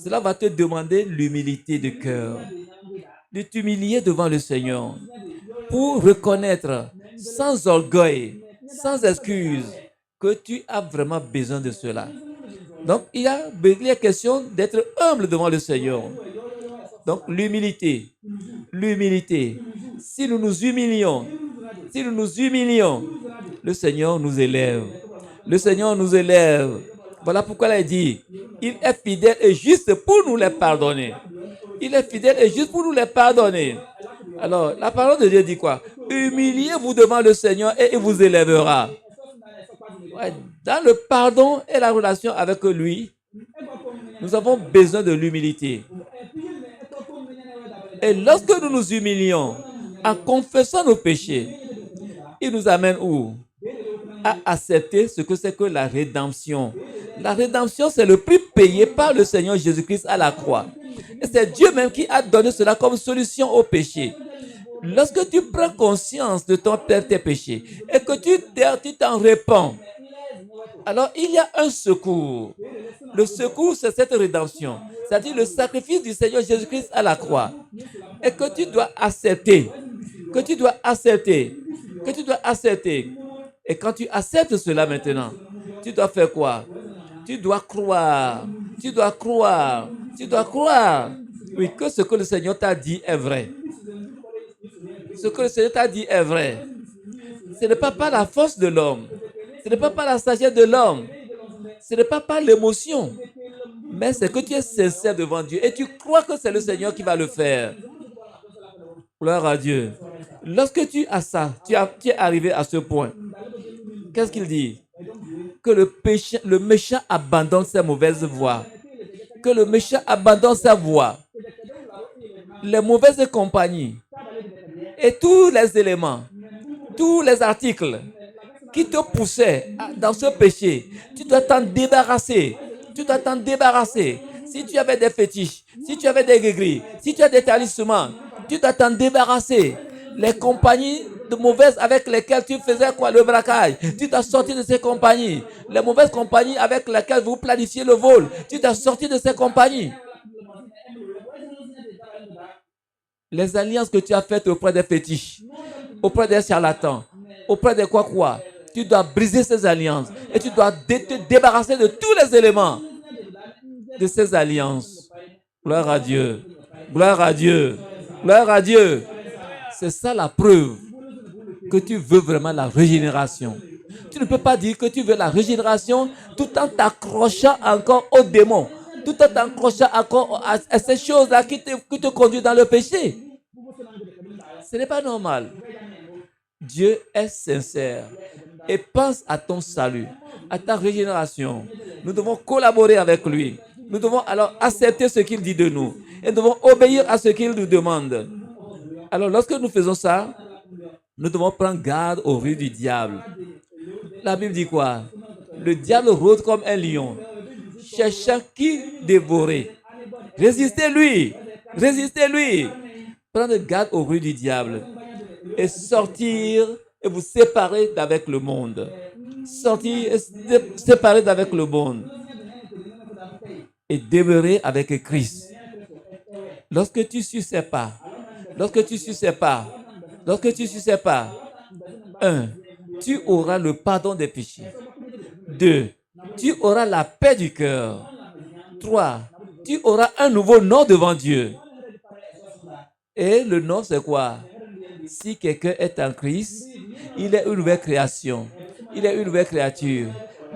Cela va te demander l'humilité de cœur. De t'humilier devant le Seigneur pour reconnaître sans orgueil, sans excuse, que tu as vraiment besoin de cela. Donc, il y a question d'être humble devant le Seigneur. Donc, l'humilité. L'humilité. Si nous nous humilions, le Seigneur nous élève. Le Seigneur nous élève. Voilà pourquoi il a dit, il est fidèle et juste pour nous les pardonner. Il est fidèle et juste pour nous les pardonner. Alors, la parole de Dieu dit quoi? Humiliez-vous devant le Seigneur et il vous élèvera. Ouais, dans le pardon et la relation avec lui, nous avons besoin de l'humilité. Et lorsque nous nous humilions, en confessant nos péchés, il nous amène où? À accepter ce que c'est que la rédemption. La rédemption, c'est le prix payé par le Seigneur Jésus-Christ à la croix. Et c'est Dieu même qui a donné cela comme solution au péché. Lorsque tu prends conscience de tes péchés et que tu t'en répands, alors il y a un secours. Le secours, c'est cette rédemption. C'est-à-dire le sacrifice du Seigneur Jésus-Christ à la croix. Et que tu dois accepter. Que tu dois accepter. Que tu dois accepter. Et quand tu acceptes cela maintenant, tu dois faire quoi? Tu dois croire. Tu dois croire. Tu dois croire. Oui, que ce que le Seigneur t'a dit est vrai. Ce que le Seigneur t'a dit est vrai. Ce n'est pas par la force de l'homme. Ce n'est pas par la sagesse de l'homme. Ce n'est pas par l'émotion. Mais c'est que tu es sincère devant Dieu et tu crois que c'est le Seigneur qui va le faire. Gloire à Dieu. Lorsque tu as ça, tu es arrivé à ce point. Qu'est-ce qu'il dit? Que le méchant abandonne ses mauvaises voies. Que le méchant abandonne sa voie. Les mauvaises compagnies et tous les éléments, tous les articles qui te poussaient dans ce péché, tu dois t'en débarrasser. Tu dois t'en débarrasser. Si tu avais des fétiches, si tu avais des gris-gris, si tu as des talismans, tu dois t'en débarrasser. Les compagnies de mauvaises avec lesquelles tu faisais quoi? Le braquage. Tu dois sortir de ces compagnies. Les mauvaises compagnies avec lesquelles vous planifiez le vol. Tu dois sortir de ces compagnies. Les alliances que tu as faites auprès des fétiches, auprès des charlatans, auprès des quoi, Tu dois briser ces alliances et tu dois te débarrasser de tous les éléments de ces alliances. Gloire à Dieu. Gloire à Dieu. Gloire à Dieu. C'est ça la preuve que tu veux vraiment la régénération. Tu ne peux pas dire que tu veux la régénération tout en t'accrochant encore aux démons, tout en t'accrochant encore à ces choses-là qui te conduisent dans le péché. Ce n'est pas normal. Dieu est sincère et pense à ton salut, à ta régénération. Nous devons collaborer avec lui. Nous devons alors accepter ce qu'il dit de nous et nous devons obéir à ce qu'il nous demande. Alors, lorsque nous faisons ça, nous devons prendre garde au rues du diable. La Bible dit quoi? Le diable rôde comme un lion, cherchant qui dévorer. Résistez-lui. Résistez-lui. Prendre garde aux rues du diable et sortir et vous séparer d'avec le monde. Sortir et séparer d'avec le monde. Et demeurer avec Christ. Lorsque tu ne sais pas, lorsque tu ne sais pas, lorsque tu ne sais pas, 1, tu auras le pardon des péchés. 2, tu auras la paix du cœur. 3, tu auras un nouveau nom devant Dieu. Et le nom, c'est quoi? Si quelqu'un est en Christ, il est une nouvelle création. Il est une nouvelle créature.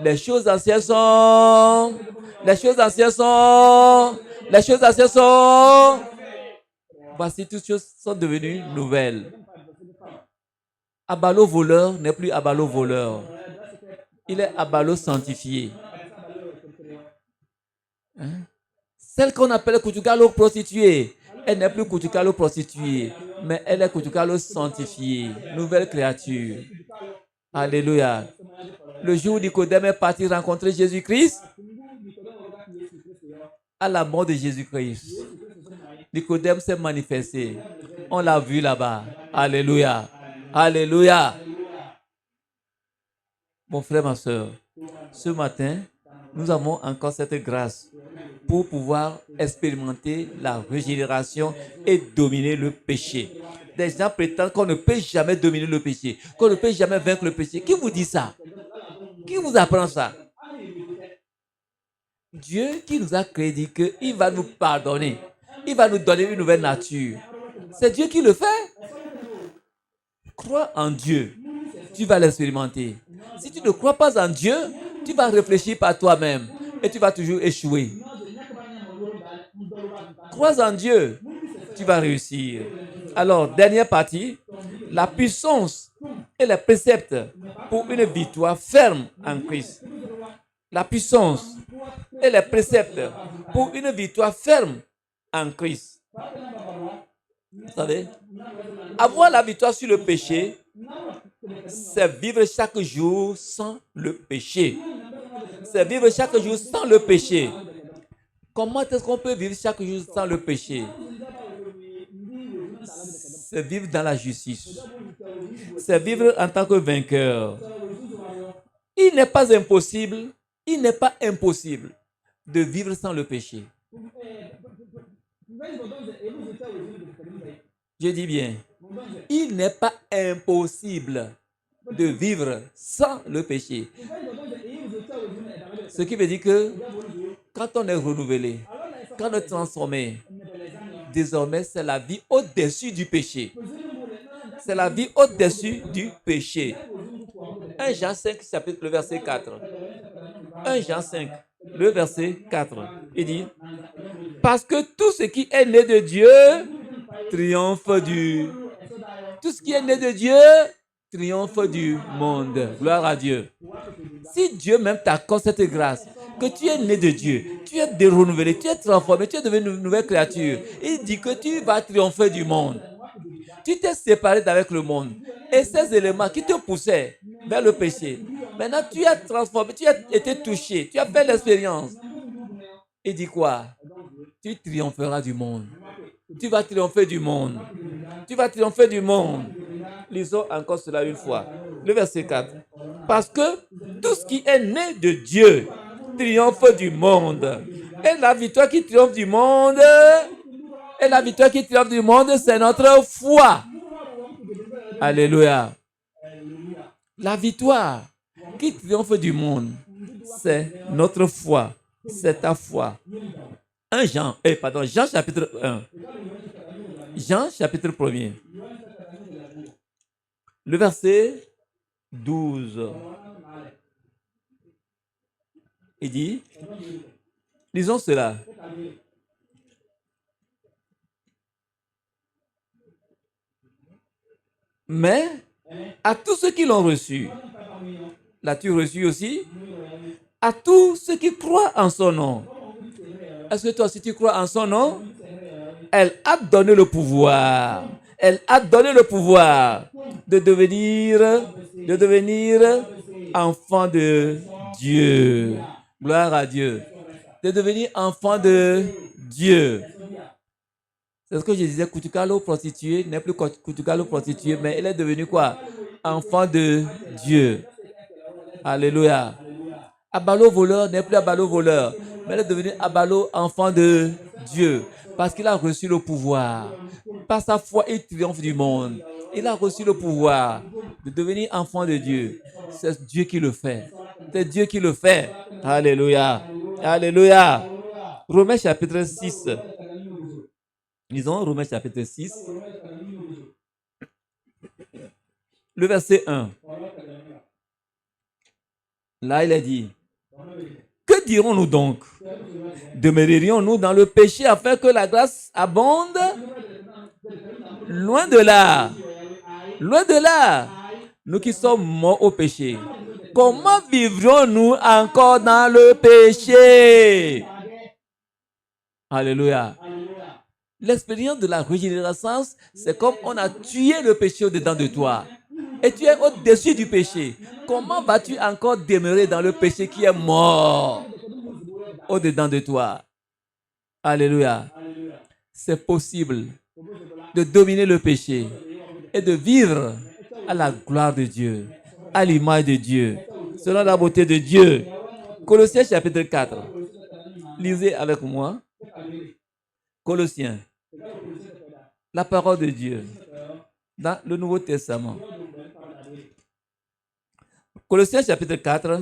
Les choses anciennes sont... Les choses anciennes sont... Les choses anciennes sont... Voici, toutes choses sont devenues nouvelles. Abalo voleur n'est plus Abalo voleur. Il est Abalo sanctifié. Hein? Celle qu'on appelle Kutukalo prostituée, elle n'est plus Kutukalo prostituée, mais elle est Kutukalo sanctifiée, nouvelle créature. Alléluia. Le jour où Nicodème est parti rencontrer Jésus-Christ, à la mort de Jésus-Christ, Nicodème s'est manifesté. On l'a vu là-bas. Alléluia. Alléluia. Mon frère, ma soeur, ce matin, nous avons encore cette grâce pour pouvoir expérimenter la régénération et dominer le péché. Des gens prétendent qu'on ne peut jamais dominer le péché, qu'on ne peut jamais vaincre le péché. Qui vous dit ça? Qui vous apprend ça? Dieu qui nous a créé dit qu'il va nous pardonner. Il va nous donner une nouvelle nature. C'est Dieu qui le fait. Crois en Dieu. Tu vas l'expérimenter. Si tu ne crois pas en Dieu, tu vas réfléchir par toi-même et tu vas toujours échouer. Crois en Dieu, tu vas réussir. Alors, dernière partie, la puissance et les préceptes pour une victoire ferme en Christ. La puissance et les préceptes pour une victoire ferme en Christ. Vous savez, avoir la victoire sur le péché, c'est vivre chaque jour sans le péché. C'est vivre chaque jour sans le péché. Comment est-ce qu'on peut vivre chaque jour sans le péché? C'est vivre dans la justice. C'est vivre en tant que vainqueur. Il n'est pas impossible de vivre sans le péché. Je dis bien, il n'est pas impossible de vivre sans le péché. Ce qui veut dire que quand on est renouvelé, quand on est transformé, désormais c'est la vie au-dessus du péché. C'est la vie au-dessus du péché. 1 Jean 5, chapitre, le verset 4. 1 Jean 5, le verset 4. Il dit, parce que tout ce qui est né de Dieu triomphe du... Tout ce qui est né de Dieu triomphe du monde. Gloire à Dieu. Si Dieu même t'accorde cette grâce, que tu es né de Dieu, tu es renouvelé, tu es transformé, tu es devenu une nouvelle créature, il dit que tu vas triompher du monde. Tu t'es séparé d'avec le monde. Et ces éléments qui te poussaient vers le péché, maintenant tu es transformé, tu as été touché, tu as fait l'expérience. Il dit quoi? Tu triompheras du monde. Tu vas triompher du monde. Tu vas triompher du monde. Lisons encore cela une fois. Le verset 4. Parce que tout ce qui est né de Dieu triomphe du monde. Et la victoire qui triomphe du monde, c'est notre foi. Alléluia. La victoire qui triomphe du monde, c'est notre foi, c'est ta foi. Jean chapitre 1. Jean chapitre 1er. Le verset 12. Il dit, lisons cela. Mais à tous ceux qui l'ont reçu, l'as-tu reçu aussi? À tous ceux qui croient en son nom. Est-ce que toi aussi tu crois en son nom? Elle a donné le pouvoir. Elle a donné le pouvoir de devenir enfant de Dieu. Gloire à Dieu. De devenir enfant de Dieu. C'est ce que je disais, Kutukalo prostituée n'est plus Kutukalo prostituée, mais elle est devenue quoi? Enfant de Dieu. Alléluia. Abalo voleur n'est plus Abalo voleur, mais elle est devenue Abalo enfant de Dieu. Parce qu'il a reçu le pouvoir. Par sa foi, il triomphe du monde. Il a reçu le pouvoir de devenir enfant de Dieu. C'est Dieu qui le fait. C'est Dieu qui le fait. Alléluia. Alléluia. Romains chapitre 6. Lisons Romains chapitre 6. Le verset 1. Là, il a dit, que dirons-nous donc? Demeurerions-nous dans le péché afin que la grâce abonde? Loin de là. Loin de là. Nous qui sommes morts au péché. Comment vivrons-nous encore dans le péché? Alléluia. L'expérience de la régénérescence, c'est comme on a tué le péché au-dedans de toi. Et tu es au-dessus du péché. Comment vas-tu encore demeurer dans le péché qui est mort au-dedans de toi? Alléluia. C'est possible de dominer le péché et de vivre à la gloire de Dieu, à l'image de Dieu, selon la beauté de Dieu. Colossiens chapitre 4. Lisez avec moi. Colossiens. La parole de Dieu dans le Nouveau Testament. Colossiens chapitre 4,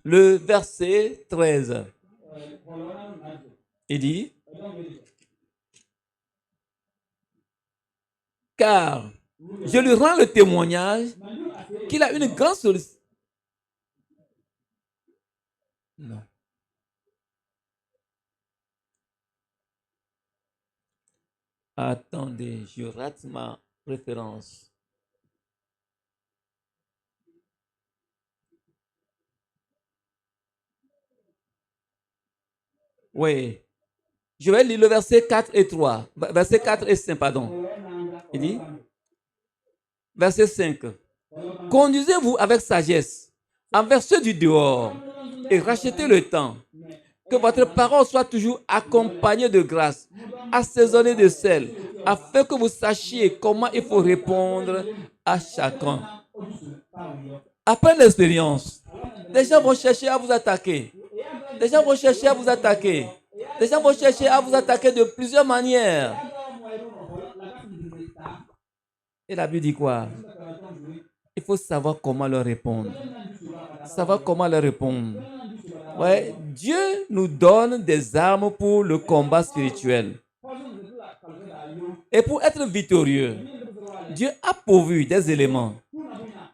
le verset 13. Il dit, car je lui rends le témoignage qu'il a une grande sollicitation. Non. Attendez, je rate ma référence. Oui. Je vais lire le verset 4 et 3. Verset 4 et 5, pardon. Il dit, verset 5. Conduisez-vous avec sagesse envers ceux du dehors et rachetez le temps. Que votre parole soit toujours accompagnée de grâce, assaisonnée de sel, afin que vous sachiez comment il faut répondre à chacun. Après l'expérience, les gens vont chercher à vous attaquer. Les gens vont chercher à vous attaquer. Les gens vont chercher à vous attaquer de plusieurs manières. Et la Bible dit quoi? Il faut savoir comment leur répondre. Savoir comment leur répondre. Ouais, Dieu nous donne des armes pour le combat spirituel. Et pour être victorieux, Dieu a pourvu des éléments.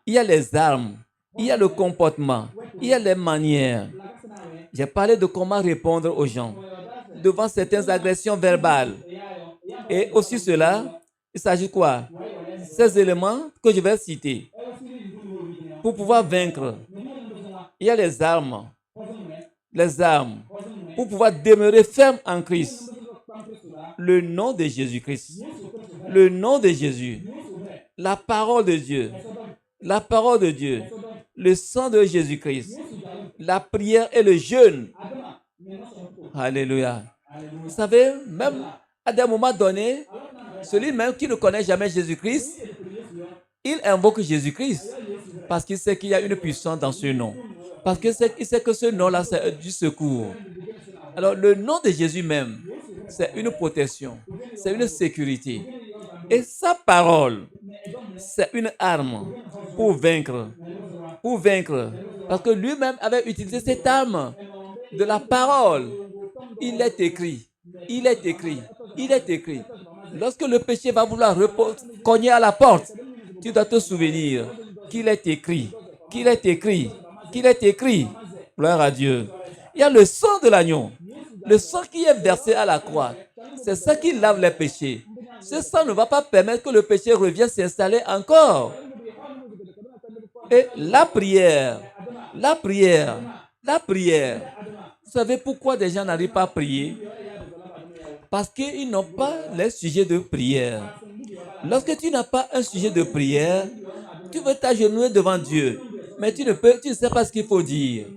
Il y a les armes, il y a le comportement, il y a les manières. J'ai parlé de comment répondre aux gens devant certaines agressions verbales. Et aussi cela, il s'agit quoi? Ces éléments que je vais citer. Pour pouvoir vaincre, il y a les armes. Les armes. Pour pouvoir demeurer ferme en Christ. Le nom de Jésus-Christ. Le nom de Jésus. La parole de Dieu. La parole de Dieu. Le sang de Jésus-Christ. La prière et le jeûne. Alléluia. Vous savez, même à des moments donnés, celui même qui ne connaît jamais Jésus-Christ, il invoque Jésus-Christ parce qu'il sait qu'il y a une puissance dans ce nom. Parce qu'il sait que ce nom-là, c'est du secours. Alors, le nom de Jésus même, c'est une protection, c'est une sécurité. Et sa parole, c'est une arme pour vaincre. pour vaincre. Parce que lui-même avait utilisé cette arme de la parole. Il est écrit. Il est écrit. Il est écrit. Lorsque le péché va vouloir cogner à la porte, tu dois te souvenir qu'il est écrit. Qu'il est écrit. Qu'il est écrit. Gloire à Dieu. Il y a le sang de l'agneau. Le sang qui est versé à la croix. C'est ça qui lave les péchés. Ce sang ne va pas permettre que le péché revienne s'installer encore. Et la prière. Vous savez pourquoi des gens n'arrivent pas à prier? Parce qu'ils n'ont pas les sujets de prière. Lorsque tu n'as pas un sujet de prière, tu veux t'agenouiller devant Dieu, mais tu ne sais pas ce qu'il faut dire.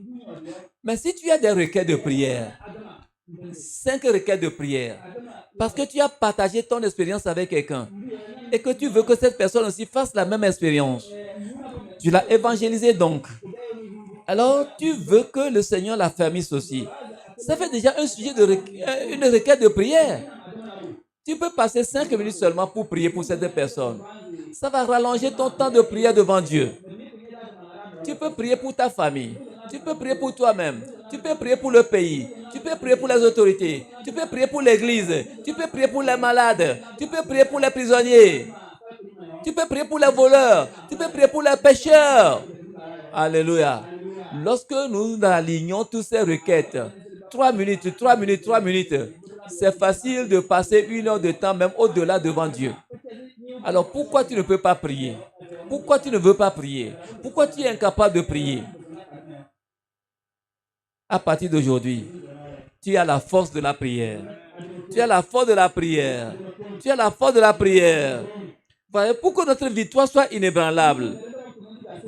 Mais si tu as des requêtes de prière, 5 requêtes de prière, parce que tu as partagé ton expérience avec quelqu'un et que tu veux que cette personne aussi fasse la même expérience, tu l'as évangélisé donc. Alors, tu veux que le Seigneur l'affermisse aussi. Ça fait déjà un sujet une requête de prière. Tu peux passer 5 minutes seulement pour prier pour cette personne. Ça va rallonger ton temps de prière devant Dieu. Tu peux prier pour ta famille. Tu peux prier pour toi-même. Tu peux prier pour le pays. Tu peux prier pour les autorités. Tu peux prier pour l'église. Tu peux prier pour les malades. Tu peux prier pour les prisonniers. Tu peux prier pour les voleurs. Tu peux prier pour les pécheurs. Alléluia. Lorsque nous alignons toutes ces requêtes, 3 minutes, c'est facile de passer 1 heure de temps, même au-delà devant Dieu. Alors pourquoi tu ne peux pas prier? Pourquoi tu ne veux pas prier? Pourquoi tu es incapable de prier? À partir d'aujourd'hui, tu as la force de la prière. Tu as la force de la prière. Tu as la force de la prière. Pour que notre victoire soit inébranlable,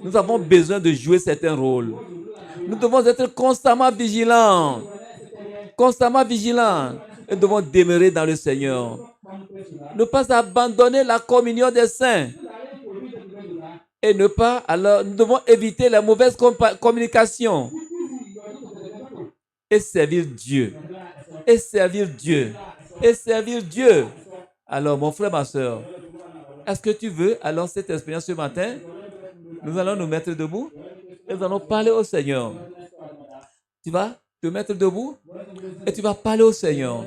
nous avons besoin de jouer certains rôles. Nous devons être constamment vigilants. Constamment vigilants. Et nous devons demeurer dans le Seigneur. Ne pas abandonner la communion des saints. Et nous devons éviter la mauvaise communication. Et servir Dieu. Et servir Dieu. Et servir Dieu. Alors, mon frère, ma soeur, est-ce que tu veux alors cette expérience ce matin? Nous allons nous mettre debout et nous allons parler au Seigneur. Tu vas te mettre debout et tu vas parler au Seigneur.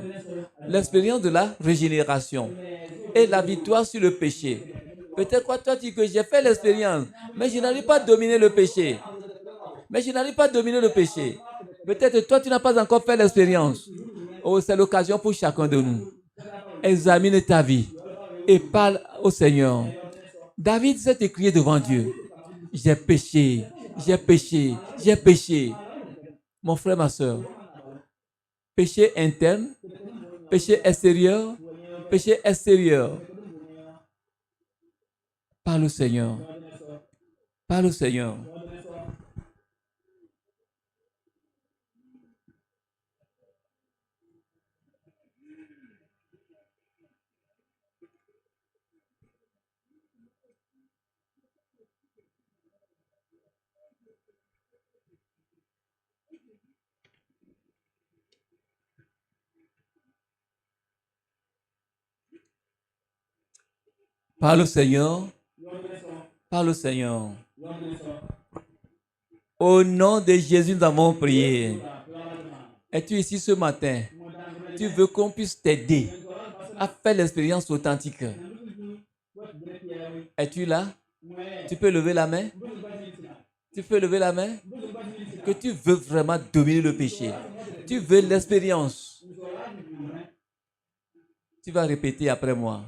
L'expérience de la régénération et la victoire sur le péché. Peut-être quoi toi tu dis que j'ai fait l'expérience, mais je n'arrive pas à dominer le péché. Peut-être toi tu n'as pas encore fait l'expérience. Oh, c'est l'occasion pour chacun de nous. Examine ta vie et parle au Seigneur. David s'est écrié devant Dieu. J'ai péché. Mon frère, ma soeur, péché interne, péché extérieur. Parle au Seigneur. Parle au Seigneur. Parle au Seigneur. Parle au Seigneur. Au nom de Jésus, nous avons prié. Es-tu ici ce matin? Tu veux qu'on puisse t'aider à faire l'expérience authentique. Es-tu là? Tu peux lever la main? Que tu veux vraiment dominer le péché. Tu veux l'expérience. Tu vas répéter après moi.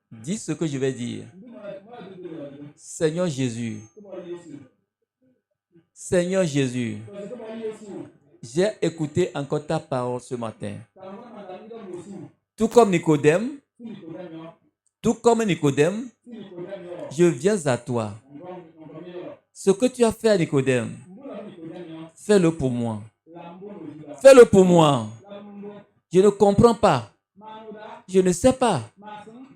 Dis ce que je vais dire. Seigneur Jésus, j'ai écouté encore ta parole ce matin. Tout comme Nicodème, je viens à toi. Ce que tu as fait à Nicodème, fais-le pour moi. Je ne comprends pas. Je ne sais pas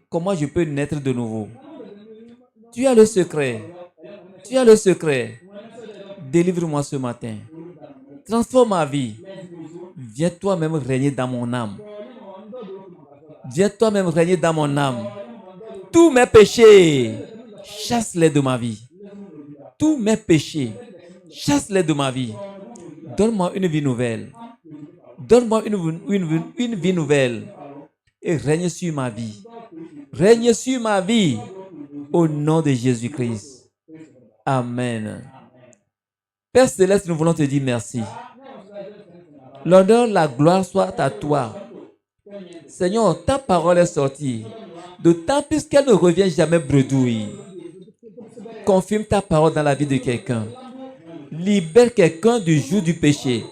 comment je peux naître de nouveau. Tu as le secret. Délivre-moi ce matin. Transforme ma vie. Viens toi-même régner dans mon âme. Tous mes péchés, chasse-les de ma vie. tous mes péchés. Chasse-les de ma vie. Donne-moi une vie nouvelle. Donne-moi une vie nouvelle. Et règne sur ma vie. Règne sur ma vie. Au nom de Jésus-Christ. Amen. Père Céleste, nous voulons te dire merci. L'honneur, la gloire soit à toi. Seigneur, ta parole est sortie. D'autant plus qu'elle ne revient jamais bredouille. Confirme ta parole dans la vie de quelqu'un. Libère quelqu'un du joug du péché.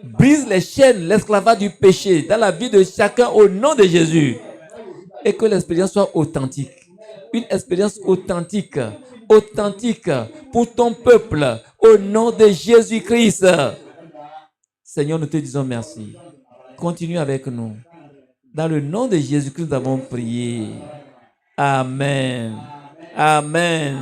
Brise les chaînes, l'esclavage du péché dans la vie de chacun au nom de Jésus. Et que l'expérience soit authentique. Une expérience authentique. Authentique pour ton peuple au nom de Jésus-Christ. Seigneur, nous te disons merci. Continue avec nous. Dans le nom de Jésus-Christ, nous avons prié. Amen. Amen.